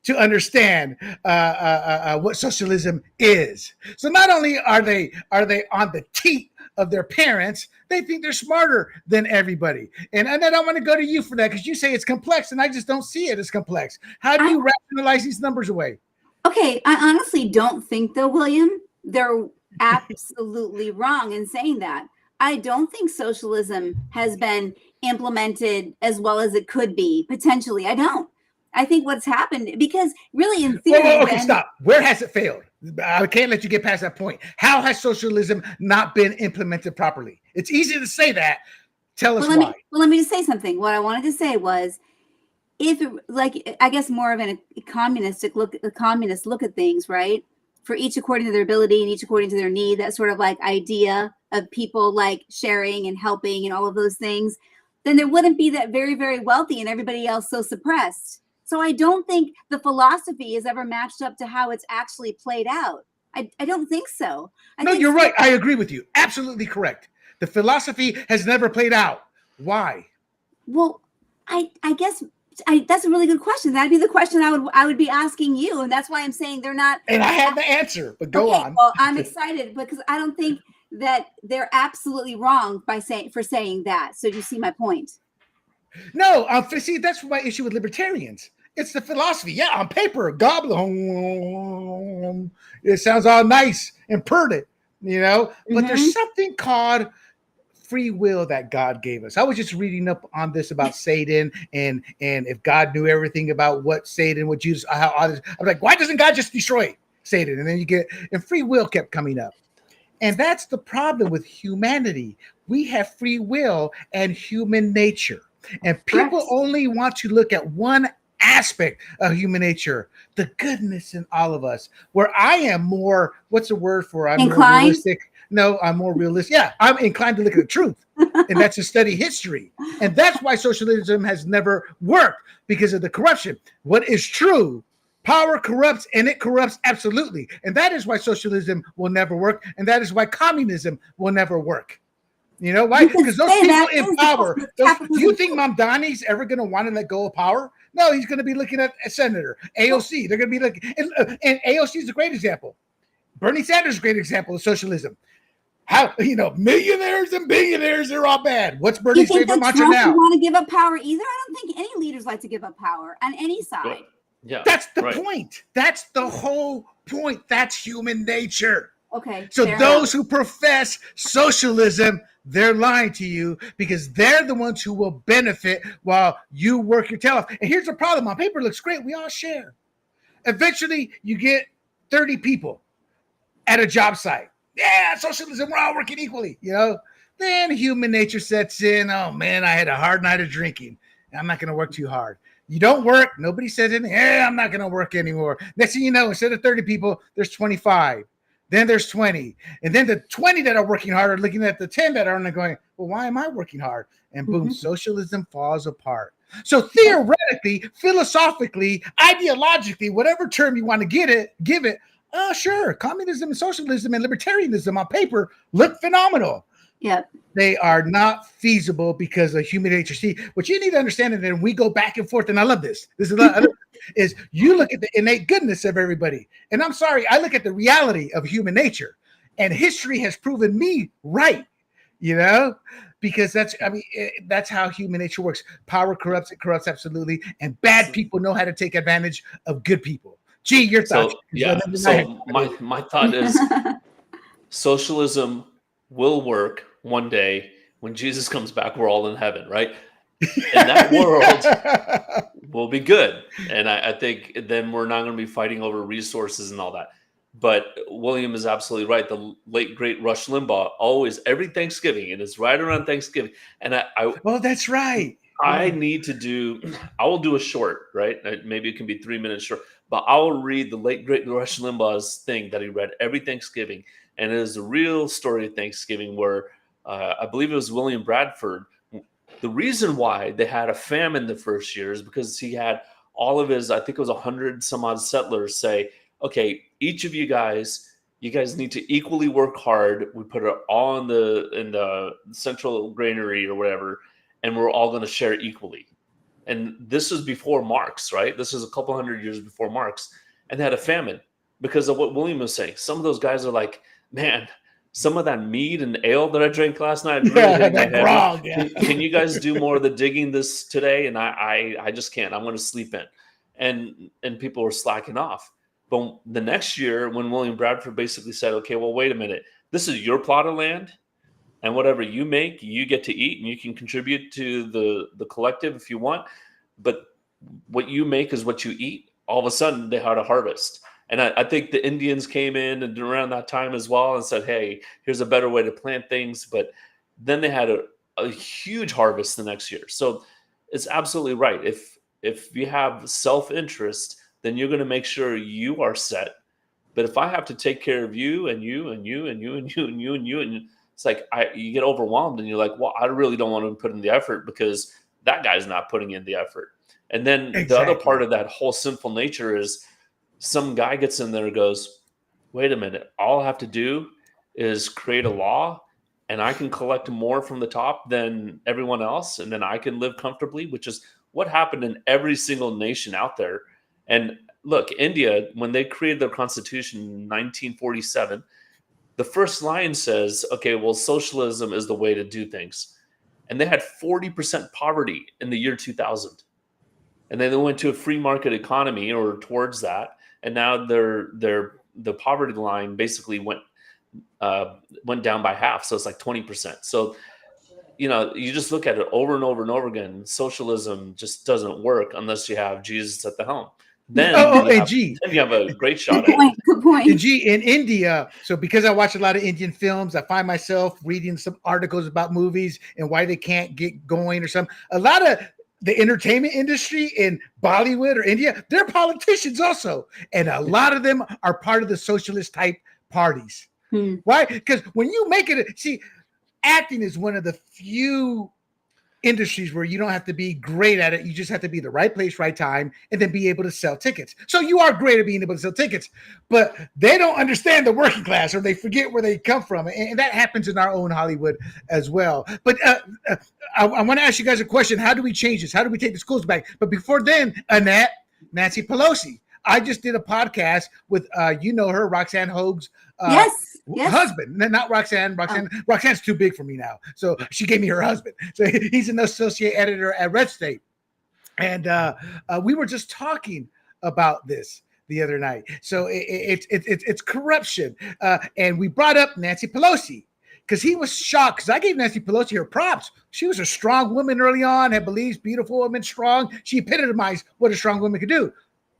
to understand what socialism is. So not only are they on the teat of their parents, they think they're smarter than everybody. And then I want to go to you for that, because you say it's complex, and I just don't see it as complex. How do you rationalize these numbers away? Okay, I honestly don't think, though, William, they're absolutely wrong in saying that. I don't think socialism has been implemented as well as it could be, potentially. I don't. I think what's happened, because really in theory... Okay, stop. Where has it failed? I can't let you get past that point. How has socialism not been implemented properly? It's easy to say that. Tell us why. Let me just say something. What I wanted to say was, I guess more of a communist look at things, right? For each according to their ability and each according to their need, that sort of idea of people sharing and helping and all of those things, then there wouldn't be that very, very wealthy and everybody else so suppressed. So I don't think the philosophy is ever matched up to how it's actually played out. I don't think so. You're right. I agree with you. Absolutely correct. The philosophy has never played out. Why? Well, I guess that's a really good question. That'd be the question I would be asking you, and that's why I'm saying they're not. And I have the answer, but go on. Well, I'm excited because I don't think that they're absolutely wrong for saying that. So do you see my point? No, see, that's my issue with libertarians. It's the philosophy. Yeah, on paper, goblin. It sounds all nice and pert, but there's something called free will that God gave us. I was just reading up on this about Satan and if God knew everything about what Satan would use, how others. I'm like, why doesn't God just destroy Satan? And then and free will kept coming up. And that's the problem with humanity. We have free will and human nature. And people only want to look at one aspect of human nature, the goodness in all of us, where I am more, what's the word for I'm inclined? More realistic. No, I'm more realistic. Yeah, I'm inclined to look at the truth. And that's to study history. And that's why socialism has never worked, because of the corruption. What is true Power corrupts, and it corrupts absolutely. And that is why socialism will never work. And that is why communism will never work. You know why? You could Because those say people that in is power, because do you capitalism think Mamdani's ever going to want to let go of power? No, he's going to be looking at a senator, AOC. They're going to be looking, and AOC is a great example. Bernie Sanders is a great example of socialism. How, millionaires and billionaires, they're all bad. What's You Bernie's think favorite that mantra Trump now? would want to give up power either? I don't think any leaders like to give up power on any side. Yeah, That's the right. point. That's the whole point. That's human nature. Okay. So fair those enough. who profess socialism, they're lying to you because they're the ones who will benefit while you work your tail off. And here's the problem. On paper, it looks great. We all share. Eventually, you get 30 people at a job site. Yeah, socialism, we're all working equally, Then human nature sets in. Oh, man, I had a hard night of drinking. I'm not going to work too hard. You don't work. Nobody says anything. Yeah, I'm not going to work anymore. Next thing you know, instead of 30 people, there's 25. Then there's 20. And then the 20 that are working hard are looking at the 10 that aren't going, well, why am I working hard? And boom, socialism falls apart. So theoretically, philosophically, ideologically, whatever term you want to give it, sure, communism and socialism and libertarianism on paper look phenomenal. Yep. They are not feasible because of human nature. See, what you need to understand, and then we go back and forth, and I love this. Is you look at the innate goodness of everybody. And I'm sorry, I look at the reality of human nature. And history has proven me right, because that's how human nature works. Power corrupts, it corrupts absolutely. And bad people know how to take advantage of good people. Gee, your thoughts. So my thought is socialism will work one day when Jesus comes back. We're all in heaven, right? And that world will be good. And I think then we're not going to be fighting over resources and all that. But William is absolutely right. The late, great Rush Limbaugh, always, every Thanksgiving, and it's right around Thanksgiving. And oh, that's right. I will do a short, right? Maybe it can be 3 minutes short, but I will read the late, great Rush Limbaugh's thing that he read every Thanksgiving. And it is a real story of Thanksgiving where I believe it was William Bradford. The reason why they had a famine the first year is because he had all of his, I think it was 100 some odd settlers say, okay, each of you guys need to equally work hard. We put it all in the central granary or whatever, and we're all going to share equally. And this was before Marx, right? This is a couple hundred years before Marx. And they had a famine because of what William was saying. Some of those guys are like, man, some of that mead and ale that I drank last night really hit my head. Grog, yeah. Can you guys do more of the digging this today? And I just can't. I'm going to sleep in. And people were slacking off. But the next year, when William Bradford basically said, okay, well, wait a minute. This is your plot of land. And whatever you make, you get to eat, and you can contribute to the collective if you want. But what you make is what you eat. All of a sudden, they had a harvest. And I think the Indians came in and around that time as well and said, hey, here's a better way to plant things. But then they had a huge harvest the next year. So it's absolutely right. If you have self-interest, then you're going to make sure you are set. But if I have to take care of you and you and you and you and you and you and you and it's like you get overwhelmed and you're like, well, I really don't want to put in the effort because that guy's not putting in the effort. And then The other part of that whole sinful nature is some guy gets in there and goes, wait a minute, all I have to do is create a law and I can collect more from the top than everyone else. And then I can live comfortably, which is what happened in every single nation out there. And look, India, when they created their constitution in 1947, the first line says, okay, well, socialism is the way to do things. And they had 40% poverty in the year 2000. And then they went to a free market economy or towards that. And now the poverty line basically went down by half. So it's like 20%. So, you just look at it over and over and over again. Socialism just doesn't work unless you have Jesus at the helm. Then you have a great shot at it. Good point. And in India, so because I watch a lot of Indian films, I find myself reading some articles about movies and why they can't get going or something. A lot of the entertainment industry in Bollywood or India, they're politicians also. And a lot of them are part of the socialist type parties. Why? Because when you make it, see, acting is one of the few industries where you don't have to be great at it. You just have to be the right place, right time, and then be able to sell tickets. So you are great at being able to sell tickets, but they don't understand the working class, or they forget where they come from. And that happens in our own Hollywood as well. But I want to ask you guys a question. How do we change this? How do we take the schools back? But before then, Annette, Nancy Pelosi. I just did a podcast with, her, Roxanne Hogue's Yes. husband. Not Roxanne. Roxanne's too big for me now. So she gave me her husband. So he's an associate editor at Red State. And we were just talking about this the other night. So it's corruption. And we brought up Nancy Pelosi, because he was shocked, because I gave Nancy Pelosi her props. She was a strong woman early on, had beliefs, beautiful woman, strong. She epitomized what a strong woman could do.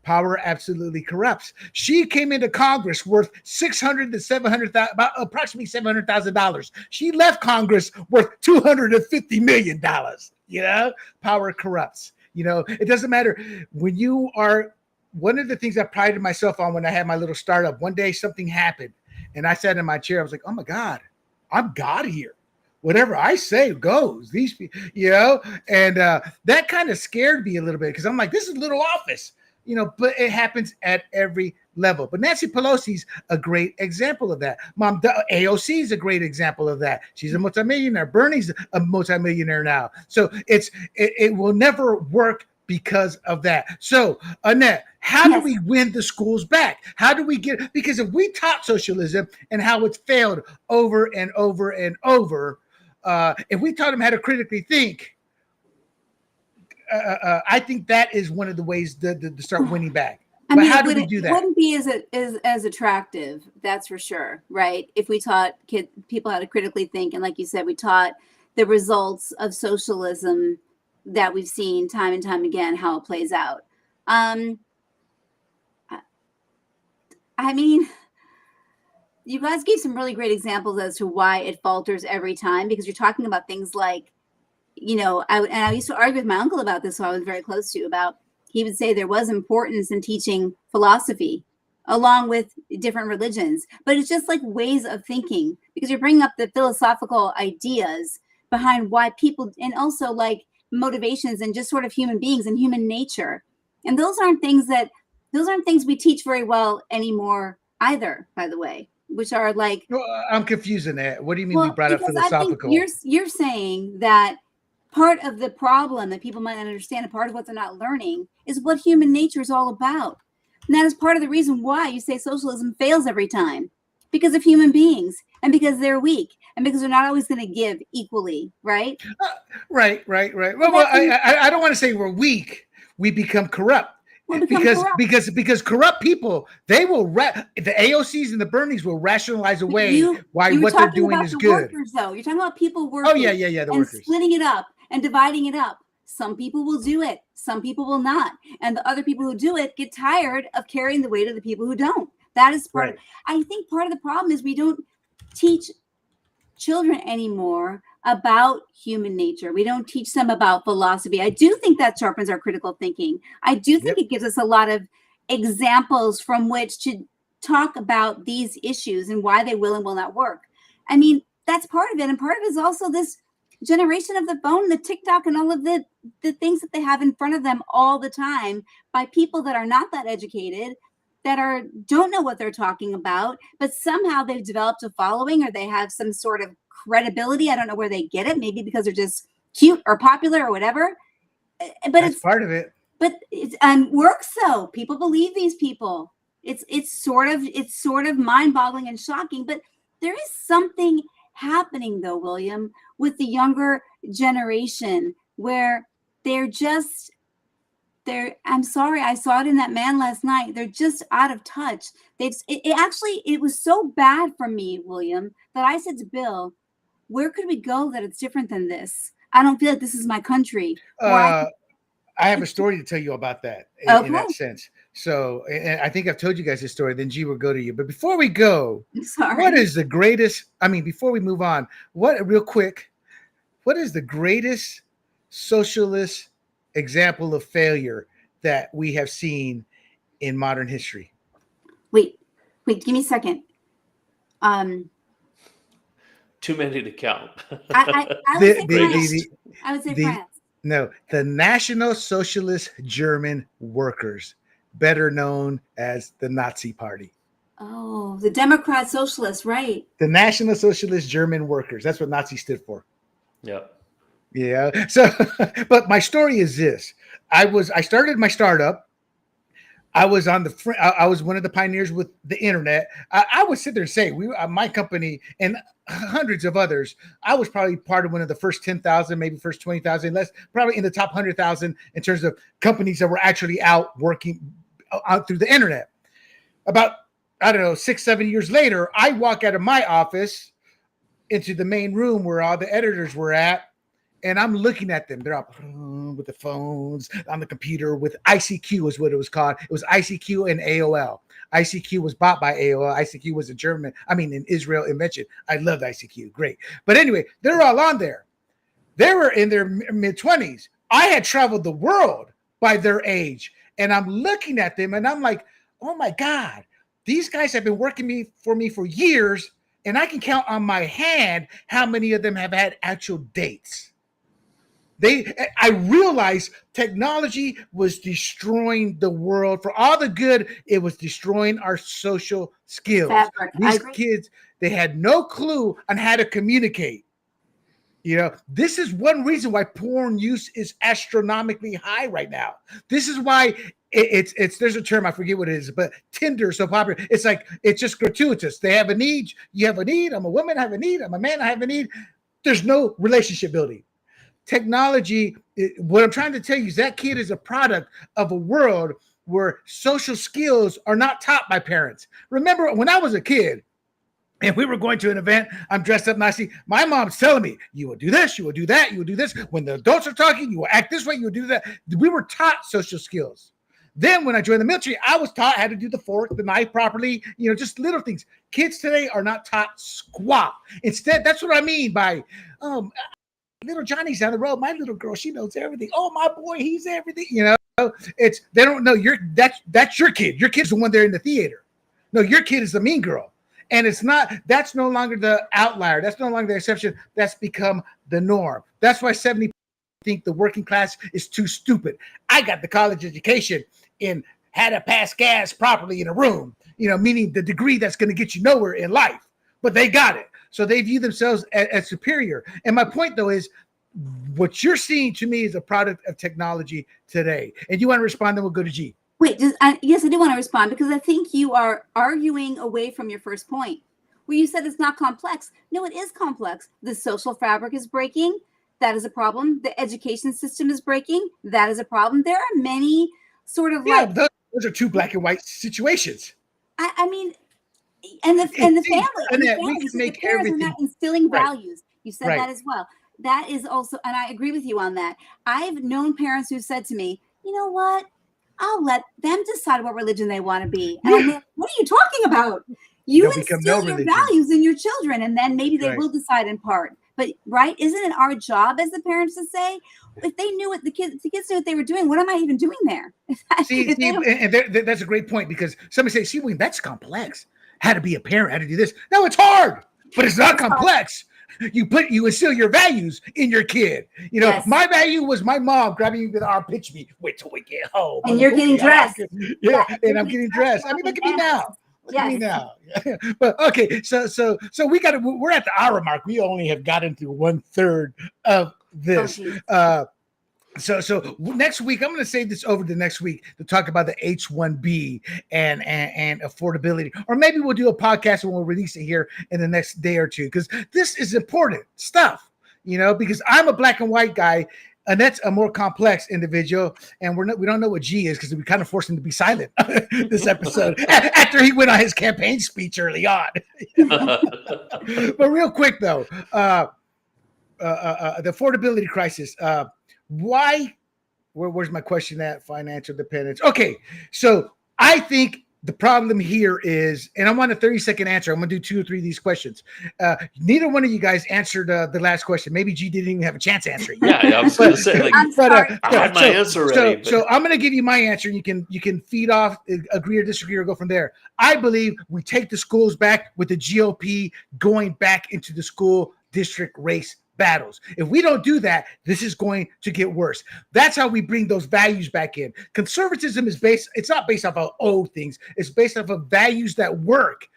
Power absolutely corrupts. She came into Congress worth $600,000 to $700,000, about approximately $700,000. She left Congress worth $250 million. Power corrupts. It doesn't matter when you are. One of the things I prided myself on when I had my little startup, one day something happened, and I sat in my chair. I was like, "Oh my God, I'm God here. Whatever I say goes." These people, and that kind of scared me a little bit, because I'm like, this is a little office. But it happens at every level. But Nancy Pelosi's a great example of that. AOC is a great example of that. She's a multimillionaire. Bernie's a multimillionaire now. So it will never work because of that. So, Annette, how do we win the schools back? How do we because if we taught socialism and how it's failed over and over and over, if we taught them how to critically think, I think that is one of the ways to start winning back. But how do we do that? It wouldn't be as attractive, that's for sure, right? If we taught people how to critically think, and like you said, we taught the results of socialism that we've seen time and time again, how it plays out. You guys gave some really great examples as to why it falters every time, because you're talking about things like, I used to argue with my uncle about this, who I was very close to, he would say there was importance in teaching philosophy along with different religions, but it's just like ways of thinking, because you're bringing up the philosophical ideas behind why people, and also like motivations and just sort of human beings and human nature. And those aren't things we teach very well anymore either, by the way, which are like, I'm confused in that. What do you mean we brought up philosophical? I think you're saying that part of the problem that people might not understand, and part of what they're not learning, is what human nature is all about. And that is part of the reason why you say socialism fails every time, because of human beings, and because they're weak, and because they're not always going to give equally, right? Right. Well, I don't want to say we're weak. We become corrupt. Because corrupt people, they will the AOCs and the Bernies will rationalize away why what they're doing is good. Workers, though. You're talking about people working. Oh yeah, the workers. Splitting it up and dividing it up. Some people will do it, some people will not, and the other people who do it get tired of carrying the weight of the people who don't. That is part. I think part of the problem is we don't teach children anymore about human nature. We don't teach them about philosophy. I do think that sharpens our critical thinking. I do think it gives us a lot of examples from which to talk about these issues and why they will and will not work. I mean, that's part of it. And part of it is also this generation of the phone, the TikTok, and all of the things that they have in front of them all the time by people that are not that educated, that don't know what they're talking about, but somehow they've developed a following, or they have some sort of credibility. I don't know where they get it. Maybe because they're just cute or popular or whatever. But that's part of it. But it works though. People believe these people. It's sort of mind-boggling and shocking. But there is something happening though, William, with the younger generation where I'm sorry, I saw it in that man last night. They're just out of touch. It was so bad for me, William, that I said to Bill, where could we go that it's different than this? I don't feel like this is my country. I have a story to tell you about that in that sense. So, and I think I've told you guys this story, then G will go to you. But before we go, what is the greatest, before we move on, what is the greatest socialist example of failure that we have seen in modern history? Wait, give me a second. too many to count. I would The, say the, France. the, I would say the, France. no, the National Socialist German Workers, better known as the Nazi Party. Oh, the Democrat Socialists, right? The National Socialist German Workers. That's what Nazi stood for. Yeah. Yeah. So, but my story is this: I started my startup. I was on the front. I was one of the pioneers with the internet. I would sit there and say my company and hundreds of others. I was probably part of one of the first 10,000, maybe first 20,000, less probably in the top 100,000 in terms of companies that were actually out working out through the internet. About I don't know 6-7 years later, I walk out of my office into the main room where all the editors were at. And I'm looking at them. They're up with the phones on the computer with ICQ is what it was called. It was ICQ and AOL. ICQ was bought by AOL. ICQ was an Israel invention. I loved ICQ. Great. But anyway, they're all on there. They were in their mid-20s. I had traveled the world by their age. And I'm looking at them and I'm like, oh my God, these guys have been working for me for years. And I can count on my hand how many of them have had actual dates. I realized technology was destroying the world for all the good. It was destroying our social skills. Fabric. These kids, they had no clue on how to communicate. This is one reason why porn use is astronomically high right now. This is why it's there's a term, I forget what it is, but Tinder is so popular. It's like, it's just gratuitous. They have a need. You have a need. I'm a woman, I have a need. I'm a man, I have a need. There's no relationship building. Technology, what I'm trying to tell you is that kid is a product of a world where social skills are not taught by parents. Remember, when I was a kid and we were going to an event, I'm dressed up nicely. My mom's telling me, you will do this, you will do that, you will do this. When the adults are talking, you will act this way, you will do that. We were taught social skills. Then when I joined the military, I was taught how to do the fork, the knife properly, just little things. Kids today are not taught squat. Instead, that's what I mean by, little Johnny's down the road. My little girl, she knows everything. Oh, my boy, he's everything. They don't know that's your kid. Your kid's the one there in the theater. No, your kid is the mean girl. And that's no longer the outlier. That's no longer the exception. That's become the norm. That's why 70% think the working class is too stupid. I got the college education in how to pass gas properly in a room, meaning the degree that's going to get you nowhere in life, but they got it. So they view themselves as superior. And my point, though, is what you're seeing to me is a product of technology today. And you want to respond, then we'll go to G. Wait, yes, I do want to respond because I think you are arguing away from your first point where you said it's not complex. No, it is complex. The social fabric is breaking. That is a problem. The education system is breaking. That is a problem. There are many sort of those are two black and white situations. I mean, and the family, the parents are not instilling values. You said that as well. That is also, and I agree with you on that. I've known parents who said to me, you know what? I'll let them decide what religion they want to be. And I'm like, what are you talking about? You instill your values in your children, and then maybe they will decide in part. But isn't it our job as the parents to say, if they knew what the kids knew what they were doing, what am I even doing there? That's a great point, because somebody say, William, that's complex. How to be a parent, how to do this. No, it's hard, but it's not complex. You instill your values in your kid. My value was my mom grabbing me by the arm, pitch me, wait till we get home. And you're getting dressed. Yeah, and I'm getting dressed. I mean, look at me now. Look at me now. But okay, so we're at the hour mark. We only have gotten through 1/3 of this. So next week, I'm going to save this over to next week to talk about the H-1B and affordability. Or maybe we'll do a podcast and we'll release it here in the next day or two, because this is important stuff, because I'm a black and white guy. Annette's a more complex individual, and we don't know what G is because we kind of forced him to be silent this episode after he went on his campaign speech early on. But real quick, though, the affordability crisis. Why? Where's my question at? Financial dependence. Okay, so I think the problem here is, and I want a 30-second answer. I'm going to do 2 or 3 of these questions. Neither one of you guys answered the last question. Maybe G didn't even have a chance to answer it. Yeah, I was going to say, like, I'm sorry. I had my answer ready. So I'm going to give you my answer, and you can feed off, agree or disagree, or go from there. I believe we take the schools back with the GOP going back into the school district race battles. If we don't do that, this is going to get worse. That's how we bring those values back in. Conservatism is it's not based off of old things. It's based off of values that work,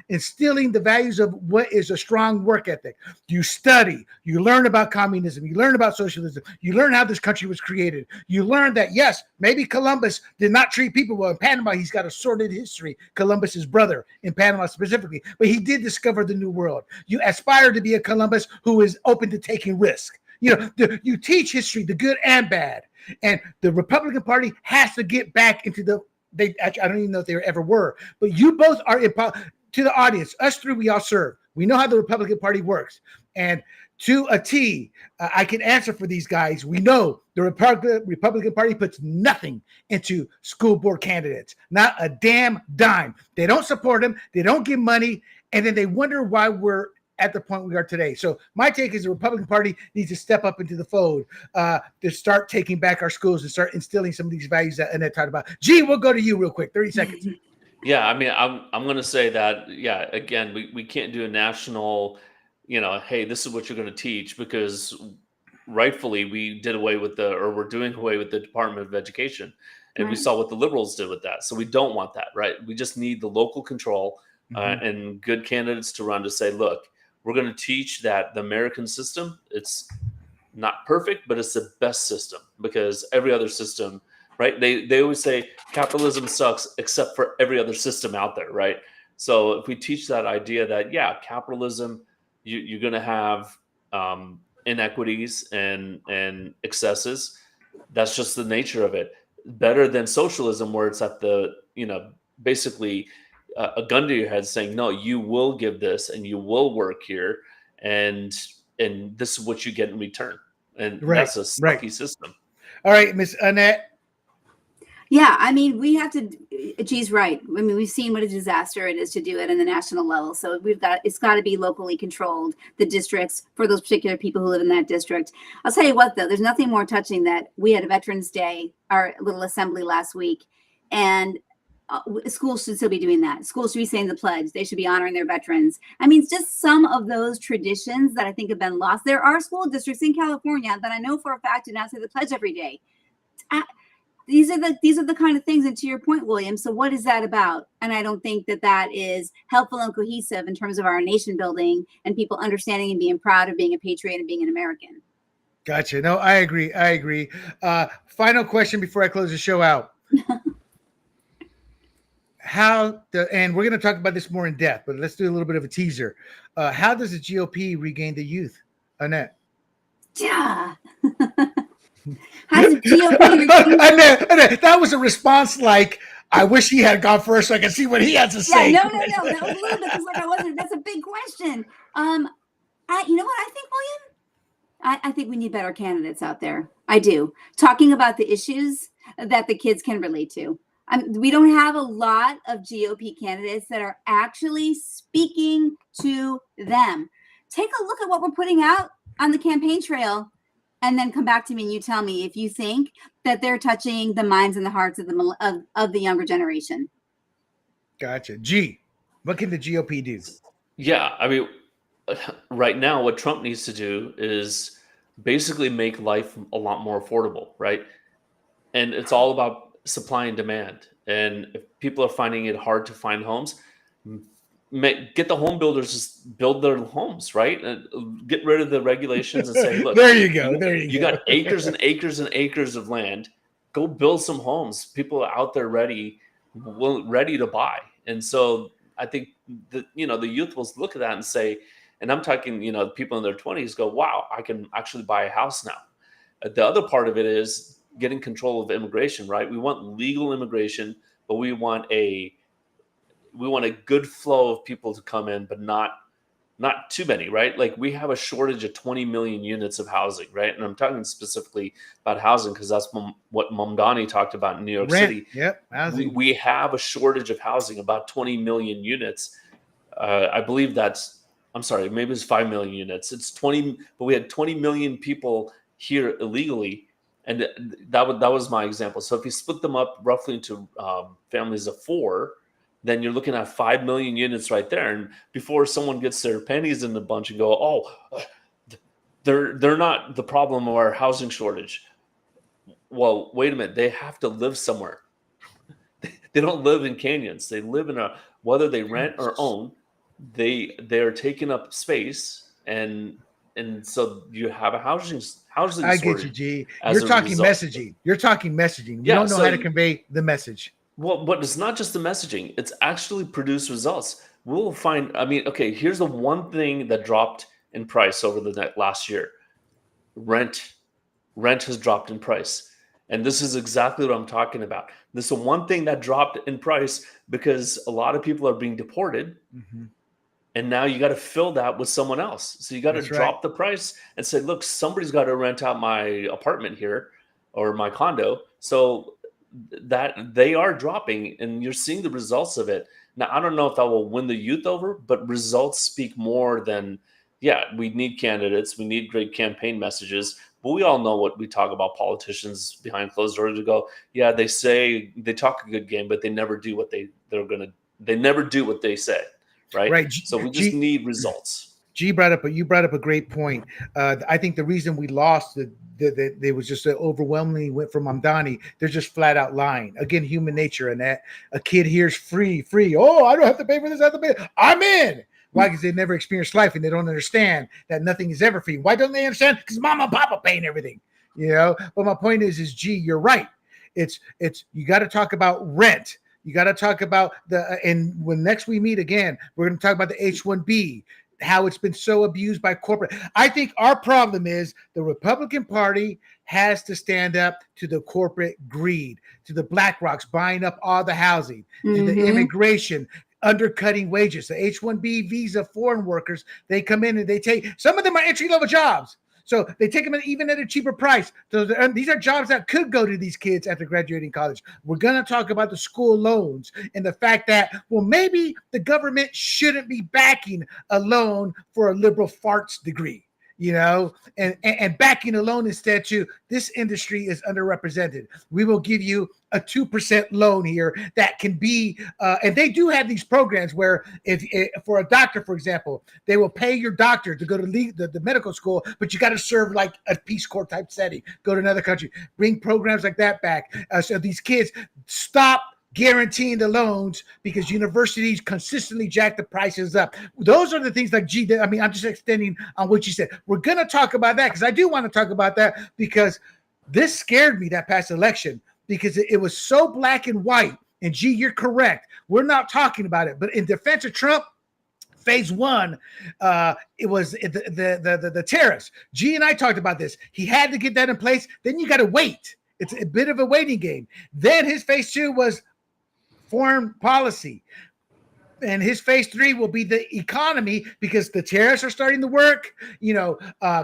instilling the values of what is a strong work ethic. You study, you learn about communism, you learn about socialism, you learn how this country was created. You learn that, yes, maybe Columbus did not treat people well. In Panama, he's got a sordid history, Columbus's brother in Panama specifically, but he did discover the new world. You aspire to be a Columbus who is open to taking risk. You teach history, the good and bad. And the Republican Party has to get back into I don't even know if they ever were, but you both are to the audience, us three, we all serve. We know how the Republican Party works. And to a T, I can answer for these guys. We know the Republican Party puts nothing into school board candidates, not a damn dime. They don't support them. They don't give money. And then they wonder why we're at the point we are today. So my take is the Republican Party needs to step up into the fold to start taking back our schools and start instilling some of these values that Annette talked about. G, we'll go to you real quick, 30 seconds. Yeah, I mean, I'm going to say that, yeah, again, we can't do a national, hey, this is what you're going to teach, because rightfully we did away with we're doing away with the Department of Education. And we saw what the liberals did with that. So we don't want that, right? We just need the local control and good candidates to run to say, look, we're going to teach that the American system, it's not perfect, but it's the best system, because every other system, right? They always say capitalism sucks except for every other system out there, right? So if we teach that idea that, yeah, capitalism, you're going to have inequities and excesses. That's just the nature of it. Better than socialism, where it's at the, basically a gun to your head saying, no, you will give this and you will work here, and this is what you get in return. And that's a sucky system. All right, Miss Annette. Yeah, I mean, we have to. G's right. I mean, we've seen what a disaster it is to do it in the national level. So it's got to be locally controlled, the districts, for those particular people who live in that district. I'll tell you what, though, there's nothing more touching that we had a Veterans Day, our little assembly last week, and schools should still be doing that. Schools should be saying the pledge. They should be honoring their veterans. I mean, it's just some of those traditions that I think have been lost. There are school districts in California that I know for a fact do not say the pledge every day. These are the kind of things, and to your point, William, so what is that about? And I don't think that is helpful and cohesive in terms of our nation building and people understanding and being proud of being a patriot and being an American. Gotcha. No, I agree. Final question before I close the show out. And we're going to talk about this more in depth, but let's do a little bit of a teaser. How does the GOP regain the youth, Annette? Yeah. How's the GOP Annette, that was a response like, I wish he had gone first so I could see what he has to say. No. That was a little bit because like I wasn't. That's a big question. You know what I think, William? I think we need better candidates out there. I do. Talking about the issues that the kids can relate to. We don't have a lot of GOP candidates that are actually speaking to them. Take a look at what we're putting out on the campaign trail, and then come back to me and you tell me if you think that they're touching the minds and the hearts of the younger generation. Gotcha. G, what can the GOP do? Yeah, I mean, right now, what Trump needs to do is basically make life a lot more affordable, right? And it's all about supply and demand. And if people are finding it hard to find homes, get the home builders just build their homes, right? And get rid of the regulations and say, look, there you go. You got acres and acres and acres of land. Go build some homes. People are out there ready to buy. And so I think that, the youth will look at that and say, and I'm talking, people in their 20s go, wow, I can actually buy a house now. The other part of it is getting control of immigration, right? We want legal immigration, but we want a good flow of people to come in, but not not too many, right? Like we have a shortage of 20 million units of housing, right? And I'm talking specifically about housing because that's what Mamdani talked about in New York Rent. City. Yep. Housing. We have a shortage of housing, about 20 million units. I believe I'm sorry, maybe it's 5 million units. It's 20, but we had 20 million people here illegally. And that was my example. So if you split them up roughly into families of 4, then you're looking at 5 million units right there. And before someone gets their pennies in the bunch and go, oh, they're not the problem of our housing shortage. Well, wait a minute. They have to live somewhere. They don't live in canyons. They live in whether they rent or own, they're taking up space, and so you have a housing I get you, shortage G. as You're a talking result. messaging. You're talking messaging. We Yeah, don't know so how to convey the message. well, but it's not just the messaging, it's actually produced results. We'll find, I mean, okay, here's the one thing that dropped in price over the last year. Rent has dropped in price. And this is exactly what I'm talking about. This is the one thing that dropped in price because a lot of people are being deported. Mm-hmm. And now you got to fill that with someone else. So you got to That's right. drop the price and say, look, somebody's got to rent out my apartment here or my condo. So that they are dropping and you're seeing the results of it. Now, I don't know if that will win the youth over, but results speak more than, yeah, we need candidates. We need great campaign messages. But we all know what we talk about politicians behind closed doors. We go, yeah, they talk a good game, but they never do what they never do what they say. Right. So we just need results. You brought up a great point. I think the reason we lost they was just overwhelmingly went from Mamdani. They're just flat out lying. Again, human nature, and that a kid hears free. Oh, I don't have to pay for this. I have to pay. I'm in. Why? Because they never experienced life and they don't understand that nothing is ever free. Why don't they understand? Because mama and papa paying everything. But my point is, G, you're right. It's you got to talk about rent. You got to talk about and when next we meet again, we're going to talk about the H-1B, how it's been so abused by corporate. I think our problem is the Republican Party has to stand up to the corporate greed, to the BlackRocks buying up all the housing, to the immigration, undercutting wages, the H-1B visa foreign workers. They come in and they take, some of them are entry-level jobs. So they take them even at a cheaper price. So these are jobs that could go to these kids after graduating college. We're going to talk about the school loans and the fact that, well, maybe the government shouldn't be backing a loan for a liberal farts degree, and backing a loan instead to this industry is underrepresented. We will give you a 2% loan here that can be, and they do have these programs where if for a doctor, for example, they will pay your doctor to go to the medical school, but you got to serve like a Peace Corps type setting, go to another country, bring programs like that back. So these kids stop guaranteeing the loans because universities consistently jack the prices up. Those are the things like I'm just extending on what you said. We're going to talk about that because I do want to talk about that because this scared me, that past election, because it was so black and white. And G, you're correct. We're not talking about it. But in defense of Trump, phase one, it was the tariffs. G and I talked about this. He had to get that in place. Then you got to wait. It's a bit of a waiting game. Then his phase 2 was foreign policy. And his phase 3 will be the economy because the tariffs are starting to work.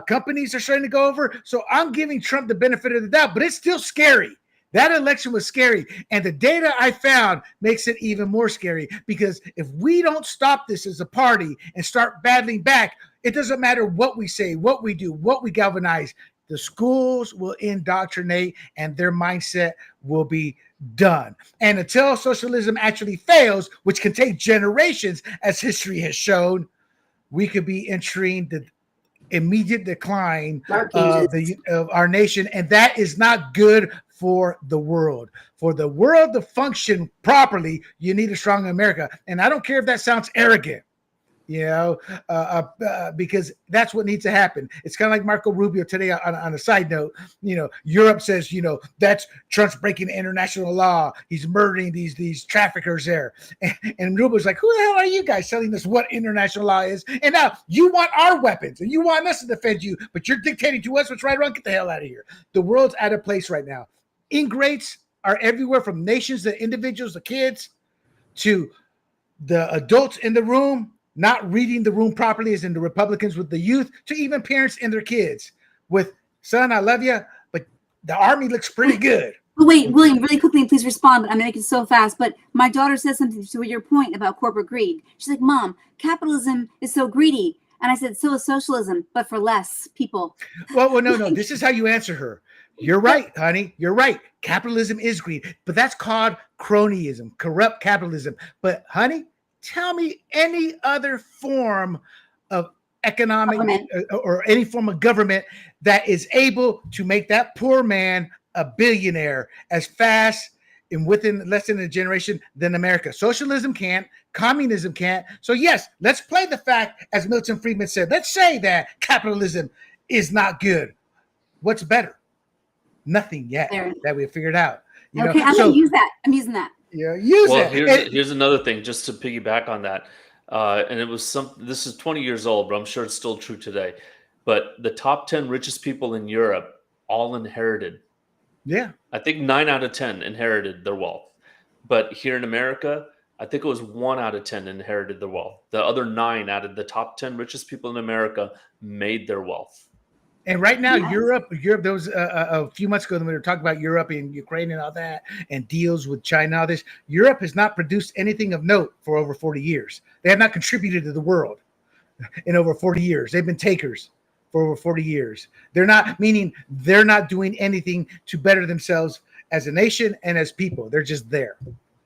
Companies are starting to go over. So I'm giving Trump the benefit of the doubt, but it's still scary. That election was scary. And the data I found makes it even more scary because if we don't stop this as a party and start battling back, it doesn't matter what we say, what we do, what we galvanize. The schools will indoctrinate and their mindset will be done. And until socialism actually fails, which can take generations, as history has shown, we could be entering the immediate decline of our nation. And that is not good for the world. For the world to function properly, you need a strong America. And I don't care if that sounds arrogant. Because that's what needs to happen. It's kind of like Marco Rubio today on a side note. Europe says, that's Trump's breaking international law. He's murdering these traffickers there. And Rubio's like, who the hell are you guys telling us what international law is? And now you want our weapons and you want us to defend you, but you're dictating to us what's right or wrong. Get the hell out of here. The world's out of place right now. Ingrates are everywhere, from nations to individuals to kids to the adults in the room. not reading the room properly, as in the Republicans with the youth, to even parents and their kids with, son, I love you, but the army looks pretty good. Wait, William, really quickly, please respond. But I'm going to make it so fast. But my daughter says something to your point about corporate greed. She's like, Mom, capitalism is so greedy. And I said, so is socialism, but for less people. Well, no. This is how you answer her. You're right, honey. You're right. Capitalism is greed, but that's called cronyism, corrupt capitalism. But honey, tell me any other form of economic or any form of government that is able to make that poor man a billionaire as fast and within less than a generation than America. Socialism can't, communism can't. So yes, let's play the fact, as Milton Friedman said, let's say that capitalism is not good. What's better? Nothing yet that we figured out. Okay, I'm going to use that. I'm using that. Yeah, use it. Here's another thing, just to piggyback on that. And it was this is 20 years old, but I'm sure it's still true today. But the top 10 richest people in Europe all inherited. Yeah. I think 9 out of 10 inherited their wealth. But here in America, I think it was 1 out of 10 inherited their wealth. The other 9 out of the top 10 richest people in America made their wealth. And right now, Europe, there was a few months ago when we were talking about Europe and Ukraine and all that, and deals with China, all this. Europe has not produced anything of note for over 40 years. They have not contributed to the world in over 40 years. They've been takers for over 40 years. They're not doing anything to better themselves as a nation and as people. They're just there.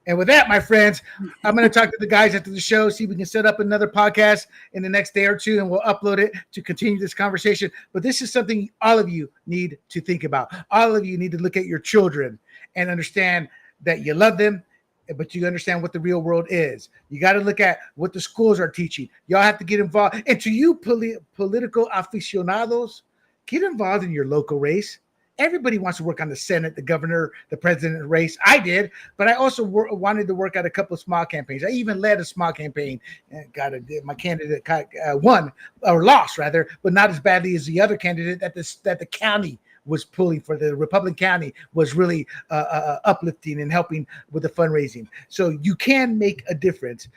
And with that, my friends, I'm going to talk to the guys after the show, see if we can set up another podcast in the next day or two, and we'll upload it to continue this conversation. But this is something all of you need to think about. All of you need to look at your children and understand that you love them, but you understand what the real world is. You got to look at what the schools are teaching. Y'all have to get involved. And to you political aficionados, get involved in your local race. Everybody wants to work on the Senate, the governor, the president race. I did, but I also wanted to work at a couple of small campaigns. I even led a small campaign. My candidate won, or lost rather, but not as badly as the other candidate that the county was pulling for. The Republican county was really uplifting and helping with the fundraising. So you can make a difference.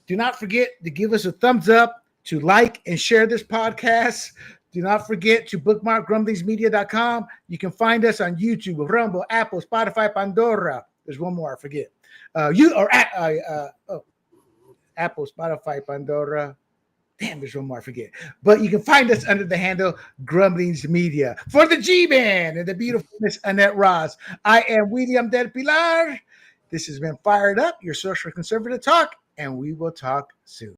Do not forget to give us a thumbs up, to like and share this podcast. Do not forget to bookmark grumblingsmedia.com. You can find us on YouTube, Rumble, Apple, Spotify, Pandora. There's one more, I forget. Apple, Spotify, Pandora. Damn, there's one more, I forget. But you can find us under the handle Grumblings Media. For the G-Man and the beautiful Miss Annette Ross, I am William del Pilar. This has been Fired Up, your social conservative talk, and we will talk soon.